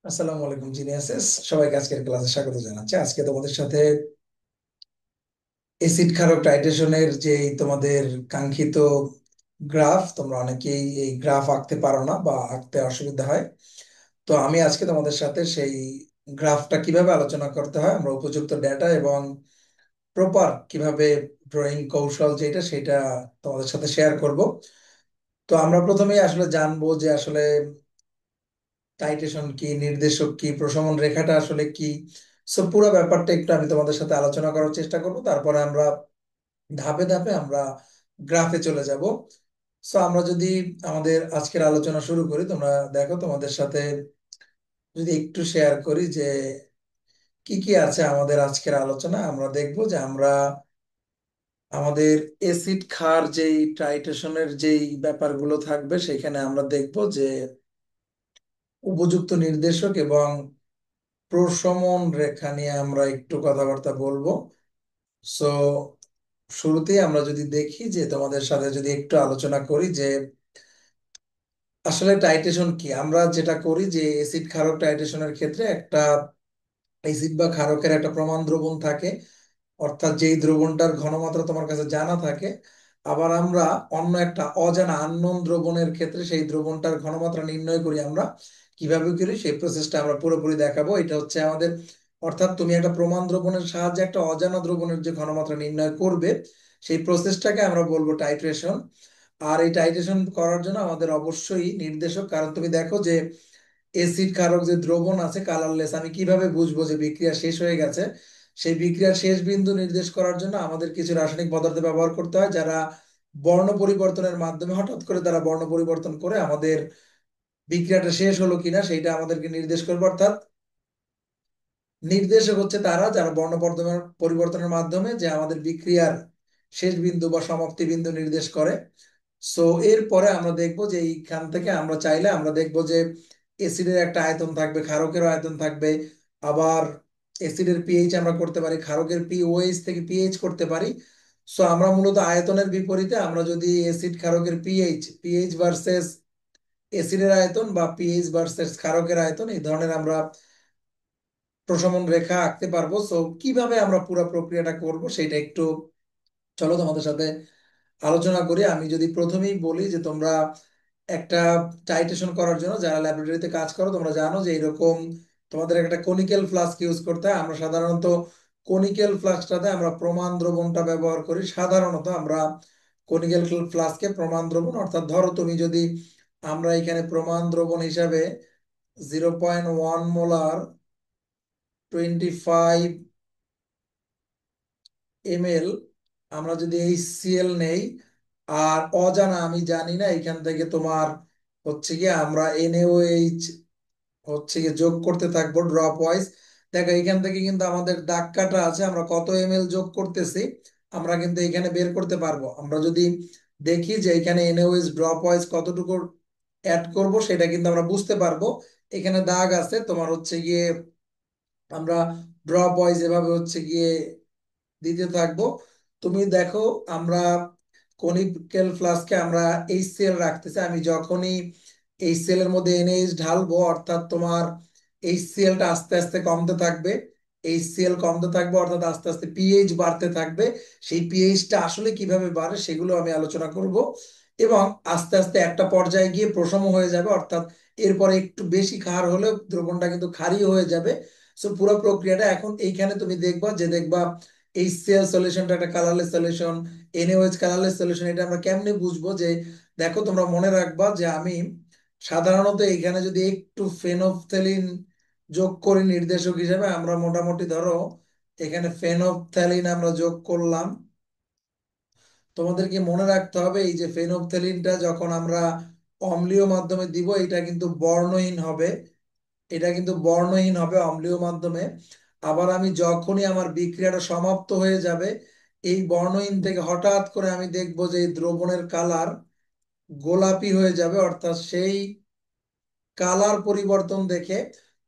আসসালামু আলাইকুম জিনিয়াসেস, সবাইকে আজকের ক্লাসে স্বাগত জানাচ্ছি। আজকে তোমাদের সাথে এসিড ক্ষারক টাইট্রেশনের যে তোমাদের কাঙ্ক্ষিত গ্রাফ, তোমরা অনেকেই এই গ্রাফ আঁকতে পারো না বা আঁকতে অসুবিধা হয়। তো আমি আজকে তোমাদের সাথে সেই গ্রাফটা কিভাবে আলোচনা করতে হয়, আমরা উপযুক্ত ডেটা এবং প্রপার কিভাবে ড্রয়িং কৌশল যেটা সেটা তোমাদের সাথে শেয়ার করব। তো আমরা প্রথমেই আসলে জানবো যে আসলে টাইটেশন কি, নির্দেশক কি, প্রশমন রেখাটা আসলে কি। সো পুরো ব্যাপারটা একটু আমি তোমাদের সাথে আলোচনা করার চেষ্টা করব, তারপরে আমরা ধাপে ধাপে আমরা গ্রাফে চলে যাব। সো আমরা যদি আমাদের আজকের আলোচনা শুরু করি, তোমরা দেখো তোমাদের সাথে যদি একটু শেয়ার করি যে কি কি আছে আমাদের আজকের আলোচনা। আমরা দেখব যে আমরা আমাদের এসিড ক্ষার যেই টাইট্রেশনের যেই ব্যাপারগুলো থাকবে, সেখানে আমরা দেখব যে উপযুক্ত নির্দেশক এবং প্রশমন রেখা নিয়ে আমরা একটু কথাবার্তা বলবো। সো শুরুতেই আমরা যদি দেখি যে তোমাদের সাথে যদি একটু আলোচনা করি যে আসলে টাইট্রেশন কি। আমরা যেটা করি যে অ্যাসিড ক্ষারক টাইট্রেশনের ক্ষেত্রে একটা অ্যাসিড বা ক্ষারকের একটা প্রমাণ দ্রবণ থাকে, অর্থাৎ যেই দ্রবণটার ঘনমাত্রা তোমার কাছে জানা থাকে। আবার আমরা অন্য একটা অজানা আননোন দ্রবণের ক্ষেত্রে সেই দ্রবণটার ঘনমাত্রা নির্ণয় করি। আমরা কিভাবে করি সেই প্রসেসটা আমরা পুরোপুরি দেখাবো। এটা হচ্ছে আমাদের, অর্থাৎ তুমি একটা প্রমাণ দ্রবণের সাহায্যে একটা অজানা দ্রবণের যে ঘনমাত্রা নির্ণয় করবে, সেই প্রসেসটাকে আমরা বলবো টাইট্রেশন। আর এই টাইট্রেশন করার জন্য আমাদের অবশ্যই নির্দেশক, কারণ তুমি দেখো যে এসিড ক্ষারক যে দ্রবণ আছে কালারলেস, আমি কিভাবে বুঝবো যে বিক্রিয়া শেষ হয়ে গেছে? সেই বিক্রিয়ার শেষ বিন্দু নির্দেশ করার জন্য আমাদের কিছু রাসায়নিক পদার্থ ব্যবহার করতে হয়, যারা বর্ণ পরিবর্তনের মাধ্যমে হঠাৎ করে তারা বর্ণ পরিবর্তন করে আমাদের বিক্রিয়াটা শেষ হলো কিনা সেইটা আমাদেরকে নির্দেশ করবে। অর্থাৎ নির্দেশক হচ্ছে তারা যারা বর্ণ পরিবর্তনের মাধ্যমে যে আমাদের বিক্রিয়ার শেষ বিন্দু বা সমাপ্তি বিন্দু নির্দেশ করে। সো এরপরে আমরা দেখব যে এইখান থেকে আমরা চাইলে আমরা দেখব যে অ্যাসিডের একটা আয়তন থাকবে, ক্ষারকেরও আয়তন থাকবে। আবার অ্যাসিডের পিএইচ আমরা করতে পারি, ক্ষারকের পিওএইচ থেকে পিএইচ করতে পারি। সো আমরা মূলত আয়তনের বিপরীতে আমরা যদি অ্যাসিড ক্ষারকের পিএইচ পিএইচ ভার্সেস অ্যাসিডের আয়তন বা পিএইচ ভার্সেস ক্ষারকের আয়তন, এই ধরনের আমরা প্রশমন রেখা আঁকতে পারবো। সো কিভাবে আমরা পুরো প্রক্রিয়াটা করব সেটা একটু চলো তোমাদের সাথে আলোচনা করি। আমি যদি প্রথমেই বলি যে তোমরা একটা টাইট্রেশন করার জন্য যারা ল্যাবরেটরিতে কাজ করো, তোমরা জানো যে এরকম তোমাদের একটা কনিক্যাল ফ্লাস্ক ইউজ করতে হয়। আমরা সাধারণত কনিক্যাল ফ্লাস্কটাতে আমরা প্রমাণ দ্রবণটা ব্যবহার করি। সাধারণত আমরা কনিক্যাল ফ্লাস্কে প্রমাণ দ্রবণ, অর্থাৎ ধরো তুমি যদি, আমরা এখানে প্রমাণ দ্রবণ হিসাবে 0.1 মোলার 25 ml আমরা যদি HCl নেই, আর অজানা আমি জানি না, এখান থেকে তোমার হচ্ছে কি আমরা NaOH হচ্ছে গিয়ে যোগ করতে থাকবো ড্রপ ওয়াইজ। দেখো এখান থেকে কিন্তু আমাদের দাগ কাটা আছে, আমরা কত ml যোগ করতেছি আমরা কিন্তু এখানে বের করতে পারবো। আমরা যদি দেখি যে এখানে NaOH ড্রপ ওয়াইজ কতটুকু অ্যাড করব সেটা কিন্তু আমরা বুঝতে পারবো। এখানে দাগ আছে তোমার হচ্ছে গিয়ে, আমরা ড্রপ ওয়াইজ এভাবে হচ্ছে গিয়ে দিতে থাকবো। তুমি দেখো আমরা কনিক্যাল ফ্লাস্কে আমরা HCl রাখতেছি, আমি যখনই HCl এর মধ্যে NaH ঢালবো, অর্থাৎ তোমার HClটা আস্তে আস্তে কমতে থাকবে। HCl কমতে থাকবে অর্থাৎ আস্তে আস্তে পিএইচ বাড়তে থাকবে। সেই পিএইচটা আসলে কিভাবে বাড়ে সেগুলো আমি আলোচনা করব। এবং আস্তে আস্তে একটা পর্যায়ে গিয়ে প্রশম হয়ে যাবে, অর্থাৎ এরপরে একটু বেশি ক্ষার হলে দ্রবণটা কিন্তু ক্ষারীয় হয়ে যাবে। সো পুরো প্রক্রিয়াটা এখন এইখানে তুমি দেখবা যে দেখবা HCl সলিউশনটা একটা colourless solution, NaOH colourless solution. এটা আমরা কেমনে বুঝবো যে, দেখো তোমরা মনে রাখবা যে আমি সাধারণত এখানে যদি একটু ফেনফথেলিন যোগ করি নির্দেশক হিসেবে, আমরা মোটামুটি ধরো এখানে ফেনফথ্যালিন আমরা যোগ করলাম। তোমাদেরকে মনে রাখতে হবে এই যে ফেনফথেলিনটা যখন আমরা অম্লীয় মাধ্যমে দিব, এটা কিন্তু বর্ণহীন হবে। এটা কিন্তু বর্ণহীন হবে অম্লীয় মাধ্যমে। আবার আমি যখনই আমার বিক্রিয়াটা সমাপ্ত হয়ে যাবে, এই বর্ণহীন থেকে হঠাৎ করে আমি দেখবো যে এই দ্রবণের কালার গোলাপি হয়ে যাবে, অর্থাৎ সেই কালার পরিবর্তন দেখে।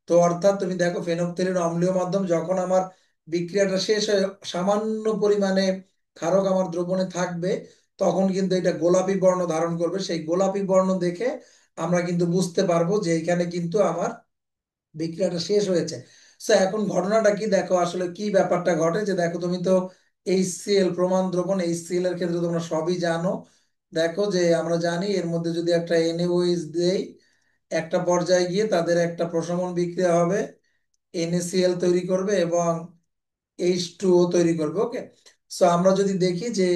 তো অর্থাৎ তুমি দেখো ফেনফথেলিন অম্লীয় মাধ্যম, যখন আমার বিক্রিয়াটা শেষ হয়ে সামান্য পরিমাণে ক্ষারক আমার দ্রবণে থাকবে, তখন কিন্তু এটা গোলাপি বর্ণ ধারণ করবে। সেই গোলাপি বর্ণ দেখে আমরা কিন্তু বুঝতে পারবো যে এখানে কিন্তু আমার বিক্রিয়াটা শেষ হয়েছে। সো এখন ঘটনাটা কি দেখো, আসলে কি ব্যাপারটা ঘটে যে দেখো, তুমি তো HCl প্রমাণ দ্রবণ, HCl এর ক্ষেত্রে তোমরা সবই জানো। দেখো যে আমরা জানি এর মধ্যে যদি একটা NaOH দেই, একটা পর্যায়ে গিয়ে তাদের একটা প্রশমন বিক্রিয়া হবে, NaCl তৈরি করবে এবং H2O তৈরি করবে। ওকে, সো আমরা যদি দেখি যে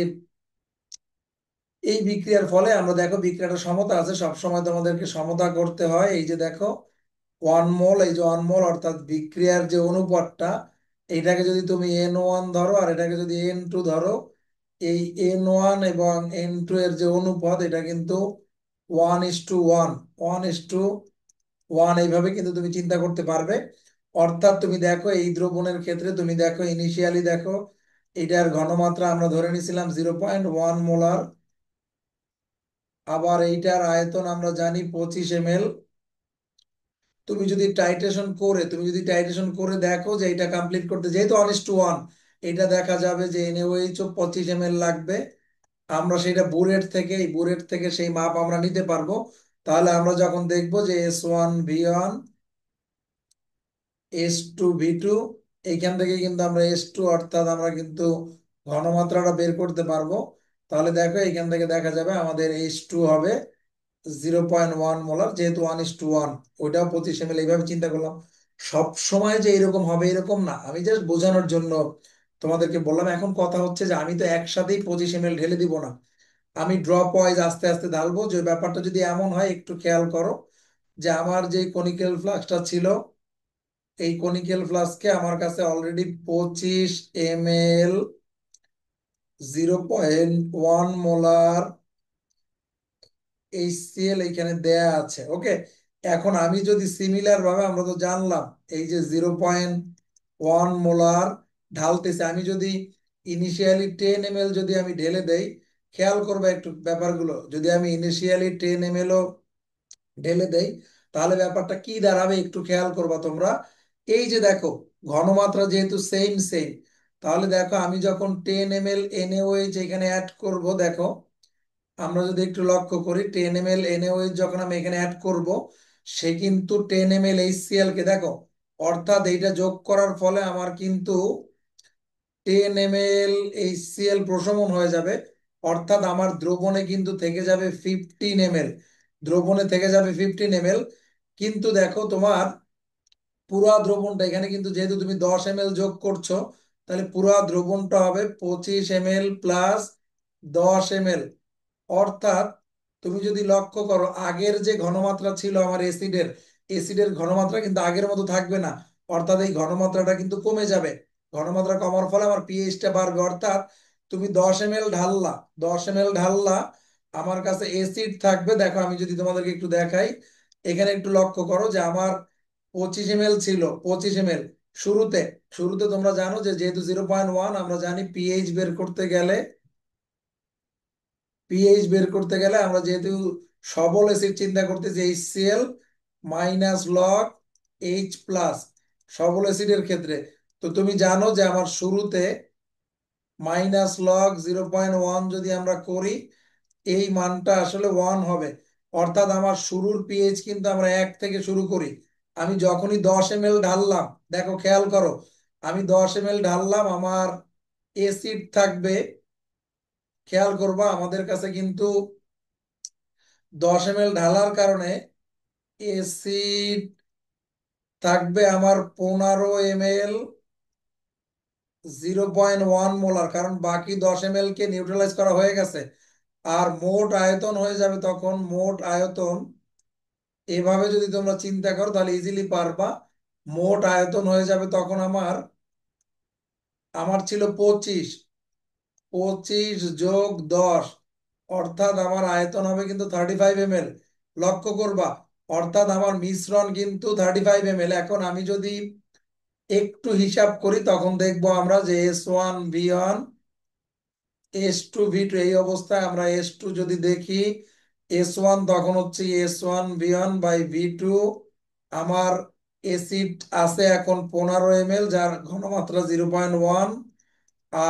এই বিক্রিয়ার ফলে আমরা দেখো বিক্রিয়াটা সমতা আছে, সবসময় তোমাদেরকে সমতা করতে হয়। এই যে দেখো 1 মোল, এই যে 1 মোল অর্থাৎ বিক্রিয়ার যে অনুপাতটা, এইটাকে যদি তুমি N1 ধরো আর এটাকে যদি N2 ধরো, এই N1 এবং N2 এর যে অনুপাত এটা কিন্তু 1:1, 1:1 এইভাবে কিন্তু তুমি চিন্তা করতে পারবে। অর্থাৎ তুমি দেখো এই দ্রবণের ক্ষেত্রে তুমি দেখো ইনিশিয়ালি দেখো এটার ঘনমাত্রা আমরা ধরে নিছিলাম 0.1 মোলার, আবার এইটার আয়তন আমরা জানি 25 ml। তুমি যদি টাইট্রেশন করে দেখো যে এটা কমপ্লিট করতে যেহেতু 1:1, এটা দেখা যাবে যে NaOH 25 ml লাগবে। আমরা সেটা বুরেট থেকে সেই মাপ আমরা নিতে পারবো। তাহলে আমরা যখন দেখবো যে S1V1, S2V2, এইখান থেকে কিন্তু আমরা S2 অর্থাৎ আমরা কিন্তু ঘনমাত্রাটা বের করতে পারবো। তাহলে দেখো এখান থেকে দেখা যাবে আমাদের H2 হবে 0.1 মোলার, যেহেতু 1:1, ওইটাও 25 ml। এইভাবে চিন্তা করলাম। সব সময় যে এরকম হবে এরকম না, আমি জাস্ট বোঝানোর জন্য তোমাদেরকে বললাম। এখন কথা হচ্ছে যে আমি তো একসাথেই 25 ml ঢেলে দিব না, আমি ড্রপ ওয়াইজ আস্তে আস্তে ঢালবো। যে ব্যাপারটা যদি এমন হয়, একটু খেয়াল করো যে আমার যে কনিক্যাল ফ্লাস্কটা ছিল, এই কনিক্যাল ফ্লাস্কে আমার কাছে অলরেডি 25 ml 0.1 মোলার HCl এইখানে দেয়া আছে। ওকে, এখন আমি যদি সিমিলার ভাবে, আমরা তো জানলাম এই যে 0.1 মোলার ঢালতেছে, আমি যদি ইনিশিয়ালি 10 ml যদি আমি ঢেলে দেই, খেয়াল করবে একটু ব্যাপারগুলো, যদি আমি ইনিশিয়ালি 10 ml ঢেলে দেই, তাহলে ব্যাপারটা কি দাঁড়াবে একটু খেয়াল করবা তোমরা। এই যে দেখো ঘনমাত্রা যেহেতু সেম সেম, তাহলে দেখো আমি যখন 10 ml NaOH এখানে অ্যাড করব, দেখো আমরা যদি একটু লক্ষ্য করি 10 ml NaOH যখন আমি এখানে অ্যাড করব, সে কিন্তু 10 ml HCl কে দেখো, অর্থাৎ এইটা যোগ করার ফলে আমার কিন্তু 10 ml HCl প্রশমন হয়ে যাবে। অর্থাৎ আমার দ্রবণে কিন্তু থেকে যাবে 15 ml, দ্রবণে থেকে যাবে 15 ml। কিন্তু দেখো তোমার পুরা দ্রবণটা এখানে কিন্তু যেহেতু তুমি 10 ml যোগ করছো, তাহলে পুরা দ্রবণটা হবে 25 ml প্লাস 10 ml। অর্থাৎ তুমি যদি লক্ষ্য করো আগের যে ঘনমাত্রা ছিল আমার অ্যাসিডের ঘনমাত্রা কিন্তু আগের মতো থাকবে না। অর্থাৎ এই ঘনমাত্রাটা কিন্তু কমে যাবে। ঘনমাত্রা কমার ফলে আমার পিএইচটা বাড়বে। অর্থাৎ তুমি 10 ml ঢাললা, 10 ml ঢাললা, আমার কাছে অ্যাসিড থাকবে। দেখো আমি যদি তোমাদেরকে একটু দেখাই, এখানে একটু লক্ষ্য করো যে আমার 25 ml ছিল, 25 ml শুরুতে। শুরুতে তোমরা জানো যে যেহেতু 0.1, আমরা জানি পিএইচ বের করতে গেলে আমরা যেহেতু সবল অ্যাসিড চিন্তা করতেছি, HCl -log H+, সবল অ্যাসিডের ক্ষেত্রে। তো তুমি জানো যে আমার শুরুতে -log 0.1 যদি আমরা করি, এই মানটা আসলে 1 হবে। অর্থাৎ আমার শুরুর পিএইচ কিন্তু আমরা 1 থেকে শুরু করি। আমি যখনই 10 ml ঢাললাম, দেখো খেয়াল করো, আমি 10 ml ঢাললাম, আমার অ্যাসিড থাকবে। খেয়াল করবা আমাদের কাছে কিন্তু 10 ml ঢালার কারণে অ্যাসিড থাকবে আমার 15 ml 0.1 মোলার, কারণ বাকি 10 ml কে নিউট্রালাইজ করা হয়ে গেছে। আর মোট আয়তন হয়ে যাবে তখন, মোট আয়তন এভাবে যদি তোমরা চিন্তা করো তাহলে ইজিলি পারবা। মোট আয়তন হয়ে যাবে তখন আমার আমার ছিল 25, 25 + 10, অর্থাৎ আমার আয়তন হবে কিন্তু 35 ml। লক্ষ্য করবা, অর্থাৎ আমার মিশ্রণ কিন্তু 35 ml। এখন আমি যদি একটু হিসাব করি তখন দেখবো আমরা যে S1V1, S2V2, এই অবস্থায় আমরা S2 যদি দেখি, S1 তখন হচ্ছে S1V1/V2। আমার অ্যাসিড আছে এখন 15 ml, যার ঘনমাত্রা 0.1।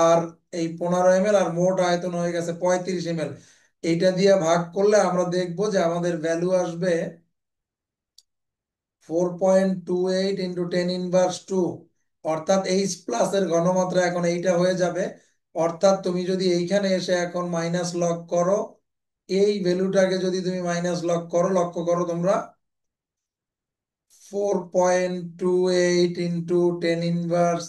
আর এই 15 ml আর মোট আয়তন হয়ে গেছে 35 ml। এইটা দিয়ে ভাগ করলে আমরা দেখবো যে আমাদের ভ্যালু আসবে 4.28 × 10⁻², অর্থাৎ এইচ প্লাস এর ঘনমাত্রা এখন এইটা হয়ে যাবে। অর্থাৎ তুমি যদি এইখানে এসে এখন মাইনাস লগ করো, এই ভ্যালুটাকে যদি তুমি মাইনাস লগ করো, লক্ষ্য করো তোমরা, 4.28 × 10⁻²,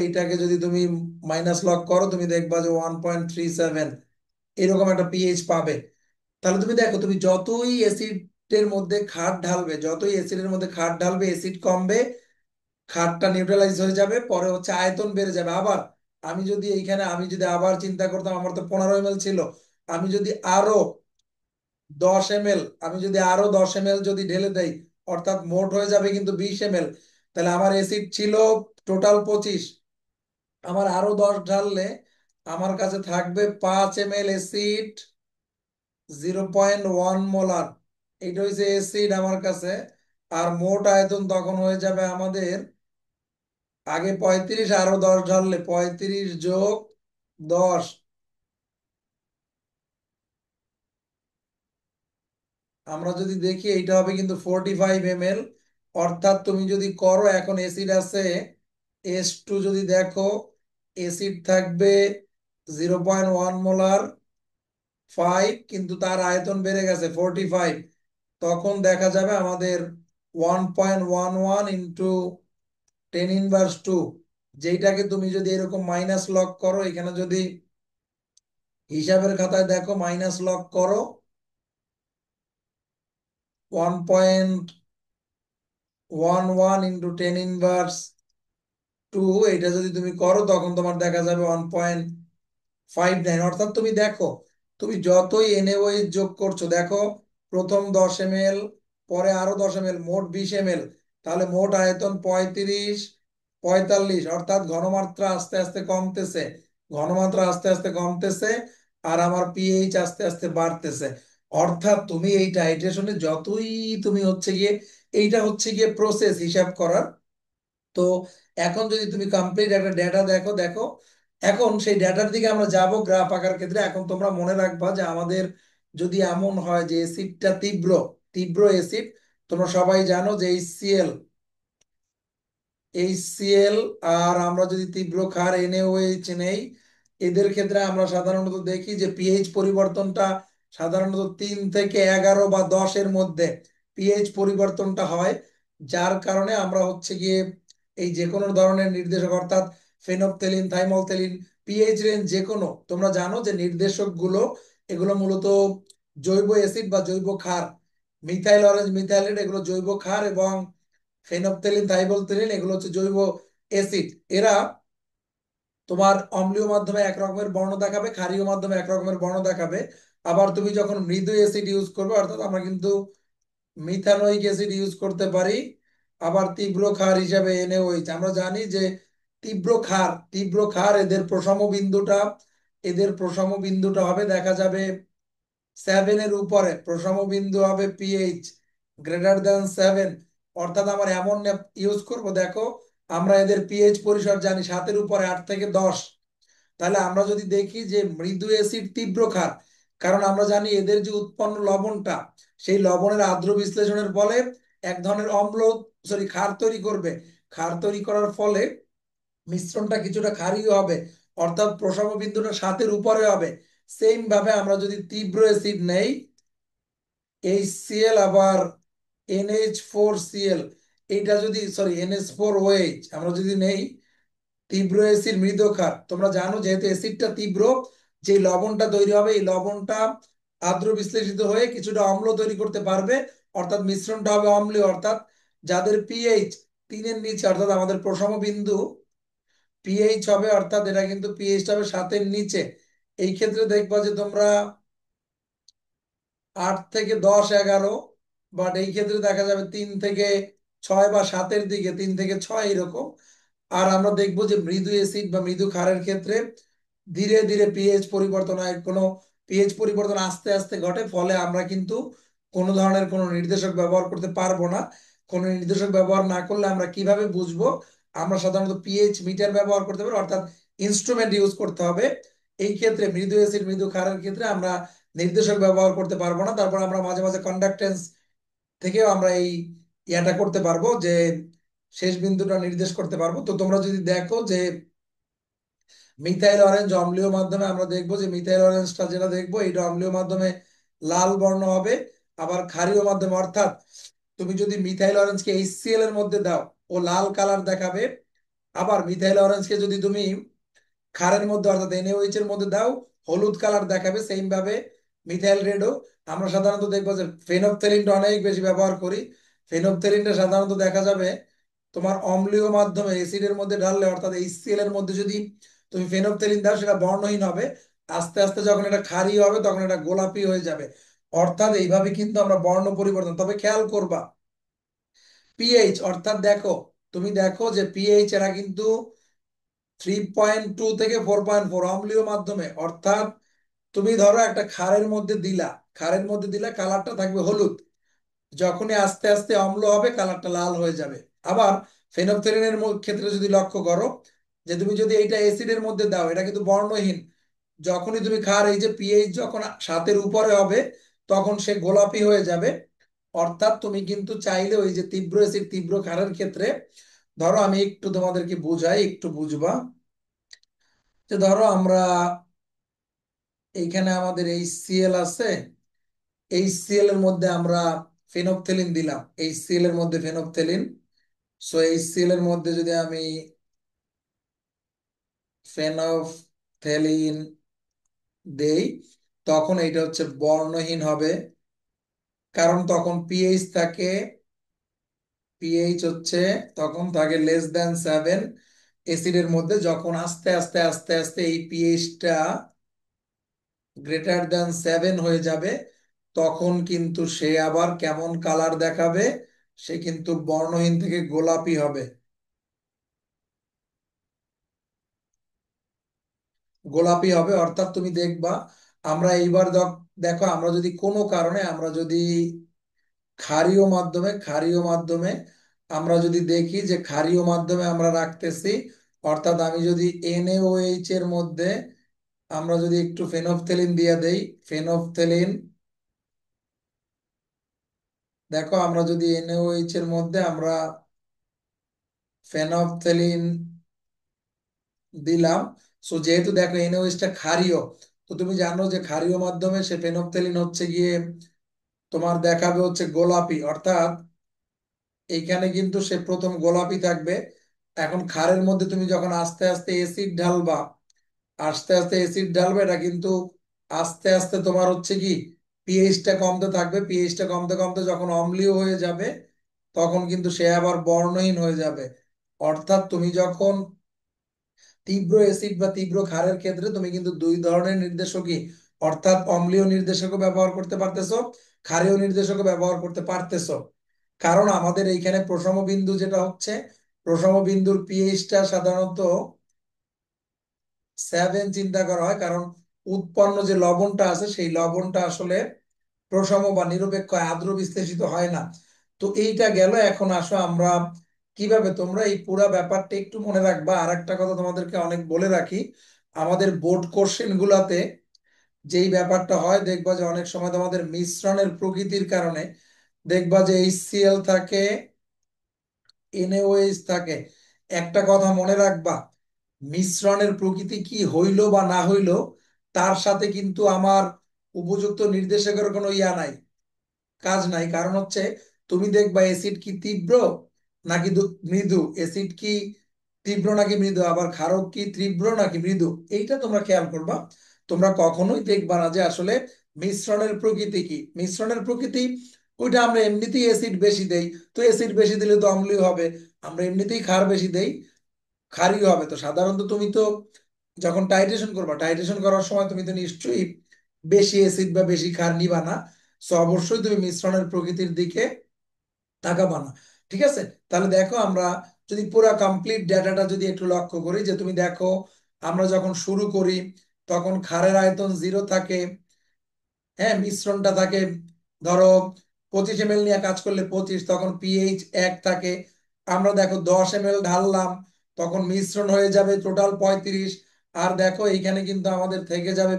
এইটাকে যদি তুমি মাইনাস লগ করো, তুমি দেখবা যে 1.37 এরকম একটা পিএইচ পাবে। তাহলে তুমি দেখো, তুমি যতই অ্যাসিডের মধ্যে ক্ষার ঢালবে, যতই অ্যাসিডের মধ্যে ক্ষার ঢালবে, অ্যাসিড কমবে, ক্ষারটা নিউট্রালাইজ হয়ে যাবে, পরে হচ্ছে আয়তন বেড়ে যাবে। আবার আমি যদি আবার চিন্তা করতাম, আমার তো 15 ml ছিল, আমি যদি আরো 10 ml, যদি ঢেলে দেই, অর্থাৎ মোট হয়ে যাবে কিন্তু 20 ml। তাহলে আমার অ্যাসিড ছিল টোটাল 25, আমার আরো 10 ঢাললে আমার কাছে থাকবে 5 ml অ্যাসিড, 0.1 মোলার। এটা হচ্ছে অ্যাসিড আমার কাছে। আর মোট আয়তন তখন হয়ে যাবে আমাদের, আগে 35, আরো 10 ঢাললে 35 + 10, আমরা যদি দেখি এইটা হবে কিন্তু 45 ml। অর্থাৎ তুমি যদি করো, এখন অ্যাসিড আছে S2, যদি দেখো অ্যাসিড থাকবে 0.1 মোলার, 5, কিন্তু তার আয়তন বেড়ে গেছে 45। তখন দেখা যাবে আমাদের 1.11 × 10⁻², যেটাকে তুমি যদি এরকম মাইনাস লক করো, এখানে যদি হিসাবের খাতায় দেখো মাইনাস লক করো, 1.11 × 10⁻², এটা যদি তুমি করো, তখন তোমার দেখা যাবে 1.59। অর্থাৎ তুমি দেখো, তুমি যতই NaOH যোগ করছো, দেখো প্রথম 10 ml, পরে আরো 10 ml, মোট 20 ml। তাহলে মোট আয়তন 35, 45, অর্থাৎ ঘনমাত্রা আস্তে আস্তে কমতেছে, ঘনমাত্রা আস্তে আস্তে কমতেছে, আর আমার পিএইচ আস্তে আস্তে বাড়তেছে। অর্থাৎ তুমি এই টাইট্রেশনে যতই তুমি হচ্ছে গিয়ে, এইটা হচ্ছে গিয়ে প্রসেস হিসাব করার। তো এখন যদি তুমি কমপ্লিট একটা ডেটা দেখো, এখন সেই ডেটার দিকে আমরা যাব গ্রাফ আঁকার ক্ষেত্রে। এখন তোমরা মনে রাখবা যে আমাদের যদি এমন হয় যে অ্যাসিডটা তীব্র, অ্যাসিড, তোমরা সবাই জানো যে HCl, আর আমরা যদি তীব্র ক্ষার NaOH নেই, এদের ক্ষেত্রে আমরা সাধারণত দেখি যে পিএইচ পরিবর্তনটা সাধারণত 3 থেকে 11 বা 10-এর মধ্যে পিএইচ পরিবর্তনটা হয়। যার কারণে আমরা হচ্ছে গিয়ে এই যে কোনো ধরনের নির্দেশক, অর্থাৎ ফেনফথেলিন, থাইমলথেলিন, পিএইচ রেঞ্জ যে কোনো, তোমরা জানো যে নির্দেশক গুলো, এগুলো মূলত জৈব অ্যাসিড বা জৈব ক্ষার। মিথাইল অরেঞ্জ, মিথাইলেট, এগুলো জৈব ক্ষার, এবং ফেনফথেলিন, থাইমলথেলিন, এগুলো হচ্ছে জৈব অ্যাসিড। এরা তোমার অম্লীয় মাধ্যমে এক রকমের বর্ণ দেখাবে, ক্ষারীয় মাধ্যমে এক রকমের বর্ণ দেখাবে। আবার তুমি যখন মৃদু অ্যাসিড ইউজ করবে, অর্থাৎ আমরা কিন্তু মিথানোয়িক অ্যাসিড ইউজ করতে পারি। আবার তীব্র ক্ষার হিসাবে NaOH, আমরা জানি যে তীব্র ক্ষার এদের প্রশম বিন্দুটা হবে, দেখা যাবে 7-এর উপরে প্রশম বিন্দু হবে পিএইচ >7। অর্থাৎ আমার এমন ইউজ করব, দেখো আমরা এদের পিএইচ পরিসর জানি 7-এর উপরে, 8 থেকে 10। তাহলে আমরা যদি দেখি যে মৃদু অ্যাসিড তীব্র ক্ষার, কারণ আমরা জানি এদের যে উৎপন্ন লবণটা, সেই লবণের আর্দ্র বিশ্লেষণের ফলে এক ধরনের ক্ষার তৈরি করবে। ক্ষার তৈরি করার ফলে মিশ্রণটা কিছুটা ক্ষারীয় হবে, অর্থাৎ প্রশম বিন্দুটা 7-এর উপরে হবে। সেম ভাবে আমরা যদি তীব্র অ্যাসিড নেই, HCl, আবার NH4Cl, এইটা যদি NH4OH আমরা যদি নেই, তীব্র অ্যাসিড মৃদু ক্ষার, তোমরা জানো যেহেতু অ্যাসিডটা তীব্র, যে লবণটা তৈরি হবে, এই লবণটা আর্দ্র বিশ্লেষিত হয়ে কিছুটা অম্ল তৈরি করতে পারবে, অর্থাৎ মিশ্রণটা হবে অম্লীয়। অর্থাৎ যাদের পিএইচ 3-এর নিচে, অর্থাৎ আমাদের প্রশম বিন্দু পিএইচ হবে, অর্থাৎ এটা কিন্তু পিএইচ হবে 7-এর নিচে। এই ক্ষেত্রে দেখবা যে তোমরা 8 থেকে 10, 11, বাট এই ক্ষেত্রে দেখা যাবে 3 থেকে 6 বা 7-এর দিকে, 3 থেকে 6 এরকম। আর আমরা দেখবো যে মৃদু অ্যাসিড বা মৃদু ক্ষারের ক্ষেত্রে ধীরে ধীরে পিএইচ পরিবর্তন হয়, কোনো পিএইচ পরিবর্তন আস্তে আস্তে ঘটে, ফলে আমরা কিন্তু কোনো ধরনের কোনো নির্দেশক ব্যবহার করতে পারবো না। কোনো নির্দেশক ব্যবহার না করলে আমরা কিভাবে বুঝবো? আমরা সাধারণত পিএইচ মিটার ব্যবহার করতে পারি, অর্থাৎ ইনস্ট্রুমেন্ট ইউজ করতে হবে। এই ক্ষেত্রে মৃদু অ্যাসিড মৃদু ক্ষারের ক্ষেত্রে আমরা নির্দেশক ব্যবহার করতে পারবো না। তারপর আমরা মাঝে মাঝে কন্ডাক্টেন্স থেকেও আমরা এই ইয়াটা করতে পারবো, যে শেষ বিন্দুটা নির্দেশ করতে পারবো। তো তোমরা যদি দেখো যে মিথাইল অরেঞ্জ অম্লীয় মাধ্যমে, আমরা দেখবো যে মিথাইল অরেঞ্জটা যেটা দেখবো এটা অম্লীয় মাধ্যমে লাল বর্ণ হবে, আবার ক্ষারীয় মাধ্যমে, অর্থাৎ তুমি যদি মিথাইল অরেঞ্জকে HCl এর মধ্যে দাও ও লাল কালার দেখাবে, আবার মিথাইল অরেঞ্জকে যদি তুমি ক্ষারের মধ্যে অর্থাৎ NaOH এর মধ্যে দাও হলুদ কালার দেখাবে। সেম ভাবে মিথাইল রেডও আমরা সাধারণত দেখবো যে ফেনফথেলিনটা অনেক বেশি ব্যবহার করি। ফেনফথেলিনটা সাধারণত দেখা যাবে তোমার অম্লীয় মাধ্যমে অ্যাসিডের মধ্যে ঢাললে, অর্থাৎ HCl এর মধ্যে যদি তুমি ফেনফথেলিন দাও সেটা বর্ণহীন হবে, আস্তে আস্তে যখন এটা ক্ষারীয় হবে তখন এটা গোলাপি হয়ে যাবে। অর্থাৎ এইভাবে কিন্তু আমরা বর্ণ পরিবর্তন। তবে খেয়াল করবা পিএইচ, অর্থাৎ দেখো, তুমি দেখো যে পিএইচ এরা কিন্তু 3.2 থেকে 4.4 অম্লীয় মাধ্যমে, অর্থাৎ তুমি ধরো একটা ক্ষারের মধ্যে দিলা, ক্ষারের মধ্যে দিলা কালারটা থাকবে হলুদ, যখনই আস্তে আস্তে অম্ল হবে কালারটা লাল হয়ে যাবে। আবার ফেনফথেলিনের ক্ষেত্রে যদি লক্ষ্য করো, যে তুমি যদি এইটা অ্যাসিডের মধ্যে দাও এটা কিন্তু বর্ণহীন, যখনই তুমি ক্ষার, এই যে পিএইচ যখন 7-এর উপরে হবে তখন সে গোলাপি হয়ে যাবে। অর্থাৎ তুমি কিন্তু চাইলে ওই যে তীব্র অ্যাসিড তীব্র ক্ষারের ক্ষেত্রে, ধরো আমি একটু তোমাদেরকে বুঝাই, একটু বুঝবা, যে ধরো আমরা এইখানে আমাদের HCl আছে, HCl এর মধ্যে আমরা ফেনফথেলিন দিলাম, HCl এর মধ্যে ফেনফথেলিন। সো HCl এর মধ্যে যদি আমি ফেনফথেলিন দেই তখন এইটা হচ্ছে বর্ণহীন হবে, কারণ তখন পিএইচ থাকে, পিএইচ হচ্ছে তখন থাকে <7। অ্যাসিডের মধ্যে যখন আস্তে আস্তে আস্তে আস্তে এই পিএইচটা <7 হয়ে যাবে, তখন কিন্তু সে আবার কেমন কালার দেখাবে, সে কিন্তু বর্ণহীন থেকে গোলাপি হবে, গোলাপি হবে। অর্থাৎ তুমি দেখবা, আমরা এইবার দেখো আমরা যদি কোনো কারণে আমরা যদি ক্ষারীয় মাধ্যমে আমরা যদি দেখি যে ক্ষারীয় মাধ্যমে আমরা রাখতেছি, অর্থাৎ আমি যদি NaOH এর মধ্যে আমরা যদি একটু ফেনফথেলিন দিয়ে দেই, ফেনফথেলিন, দেখো আমরা যদি NaOH এর মধ্যে আমরা ফেনফথেলিন দিলাম, সো যেহেতু দেখো NaOH টা ক্ষারীয়, তো তুমি জানো যে ক্ষারীয় মাধ্যমে সে ফেনফথেলিন হচ্ছে গিয়ে তোমার দেখাবে হচ্ছে গোলাপি, অর্থাৎ এইখানে কিন্তু সে প্রথম গোলাপি থাকবে। এখন ক্ষারের মধ্যে তুমি যখন আস্তে আস্তে অ্যাসিড ঢালবা, আস্তে আস্তে অ্যাসিড ঢালবে, এটা কিন্তু আস্তে আস্তে তোমার হচ্ছে কি পিএইচটা কমতে থাকবে, পিএইচটা কমতে কমতে যখন অম্লীয় হয়ে যাবে তখন কিন্তু সে আবার বর্ণহীন হয়ে যাবে। অর্থাৎ তুমি যখন তীব্র অ্যাসিড বা তীব্র ক্ষারের ক্ষেত্রে তুমি কিন্তু দুই ধরনের নির্দেশকই, অর্থাৎ অম্লীয় নির্দেশকও ব্যবহার করতে পারতেছো, ক্ষারীয় নির্দেশকও ব্যবহার করতে পারতেছো। কারণ আমাদের এইখানে প্রশম বিন্দু যেটা হচ্ছে, প্রশম বিন্দুর পিএইচটা সাধারণত 7 চিন্তা করা হয়, কারণ উৎপন্ন যে লবণটা আছে সেই লবণটা আসলে প্রশম বা নিরপেক্ষ আর্দ্র বিশ্লেষিত হয় না। তো এইটা গেল। এখন আসো আমরা কিভাবে, তোমরা এই পুরা ব্যাপারটা একটু মনে রাখবা। আর একটা কথা তোমাদেরকে অনেক বলে রাখি, আমাদের বোর্ড কোশ্চেন গুলাতে যেই ব্যাপারটা হয়, দেখবা যে অনেক সময় তোমাদের মিশ্রণের প্রকৃতির কারণে দেখবা যে HCl থাকে, NaOH থাকে। একটা কথা মনে রাখবা, মিশ্রণের প্রকৃতি কি হইলো বা না হইলো তার সাথে কিন্তু আমার উপযুক্ত নির্দেশকের কোনো ইয়া নাই, কাজ নাই। কারণ হচ্ছে তুমি দেখবা অ্যাসিড কি তীব্র নাকি মৃদু, অ্যাসিড কি তীব্র নাকি মৃদু, আবার ক্ষারক কি তীব্র নাকি মৃদু, এইটা তোমরা খেয়াল করবা। তোমরা কখনোই দেখবা না যে আসলে মিশ্রণের প্রকৃতি কি, মিশ্রণের প্রকৃতি ওইটা আমরা এমনিতেই অ্যাসিড বেশি দেই, তো অ্যাসিড বেশি দিলে তো অম্লীয় হবে, আমরা এমনিতেই ক্ষার বেশি দেই, ক্ষারীয় হবে। তো সাধারণত তুমি তো যখন টাইট্রেশন করবা, টাইট্রেশন করার সময় তুমি তো নিশ্চয়ই বেশি অ্যাসিড বা বেশি ক্ষার নিবা না। সো অবশ্যই তুমি মিশ্রণের প্রকৃতির দিকে তাকাবা না। ঠিক আছে, তাহলে দেখো আমরা যদি পুরো কমপ্লিট ডাটাটা যদি একটু লক্ষ্য করি, যে তুমি দেখো আমরা যখন শুরু করি তখন ক্ষারের আয়তন 0 থাকে, হ্যাঁ, মিশ্রণটা থাকে ধরো 25 ml নিয়ে কাজ করলে 25, তখন পিএইচ 1 থাকে। আমরা দেখো 10 ml ঢাললাম, তখন মিশ্রণ হয়ে যাবে টোটাল 35। আর দেখো এইখানে কিন্তু আমাদের থেকে যাবে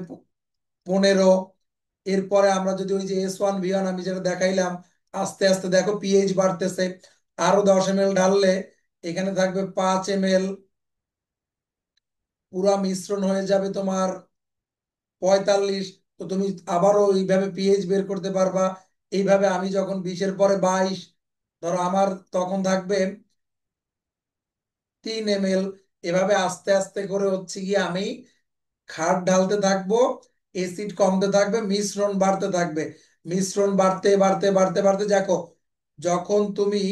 15। এরপরে আমরা যদি ওই যে S1V1 আমি যেটা দেখাইলাম, আস্তে আস্তে দেখো পিএইচ বাড়তেছে, আরো 10 ml ঢাললে এখানে থাকবে 5 ml, পুরা মিশ্রণ হয়ে যাবে তোমার 45। তো তুমি আবারও এইভাবে পিএইচ বের করতে পারবা। এইভাবে আমি যখন 20-এর পরে 22, ধরো আমার তখন থাকবে 3 ml। এভাবে আস্তে আস্তে করে হচ্ছে কি আমি খাট ঢালতে থাকবো, এসিড কমতে থাকবে, মিশ্রণ বাড়তে থাকবে। মিশ্রণ বাড়তে বাড়তে বাড়তে বাড়তে দেখো, যখন তুমি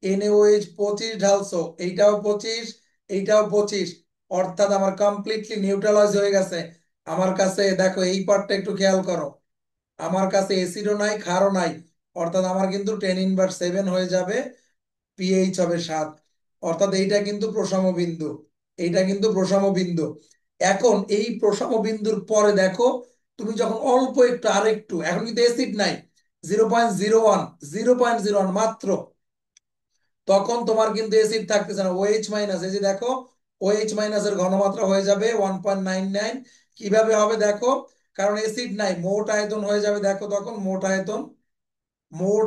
NaOH 25 ঢালছো, এইটাও 25, এইটাও 25, অর্থাৎ আমার কমপ্লিটলি নিউট্রালাইজ হয়ে গেছে। আমার কাছে দেখো এই পার্টটা একটু খেয়াল করো, আমার কাছে এসিডও নাই ক্ষারও নাই, অর্থাৎ আমার কিন্তু 10⁻7 হয়ে যাবে, পিএইচ হবে 7। অর্থাৎ এইটা কিন্তু প্রশম বিন্দু, এইটা কিন্তু প্রশম বিন্দু। এখন এই প্রশম বিন্দুর পরে দেখো, তুমি যখন অল্প একটু আরেকটু, এখন কিন্তু অ্যাসিড নাই, 0.01, 0.01 মাত্র, তখন তোমার কিন্তু অ্যাসিড থাকতেছে না, ওএইচ মাইনাস, এই যে দেখো ওএইচ মাইনাস এর ঘনমাত্রা হয়ে যাবে 1.99। কিভাবে হবে দেখো, কারণ অ্যাসিড নাই, মোট আয়তন হয়ে যাবে দেখো, তখন মোট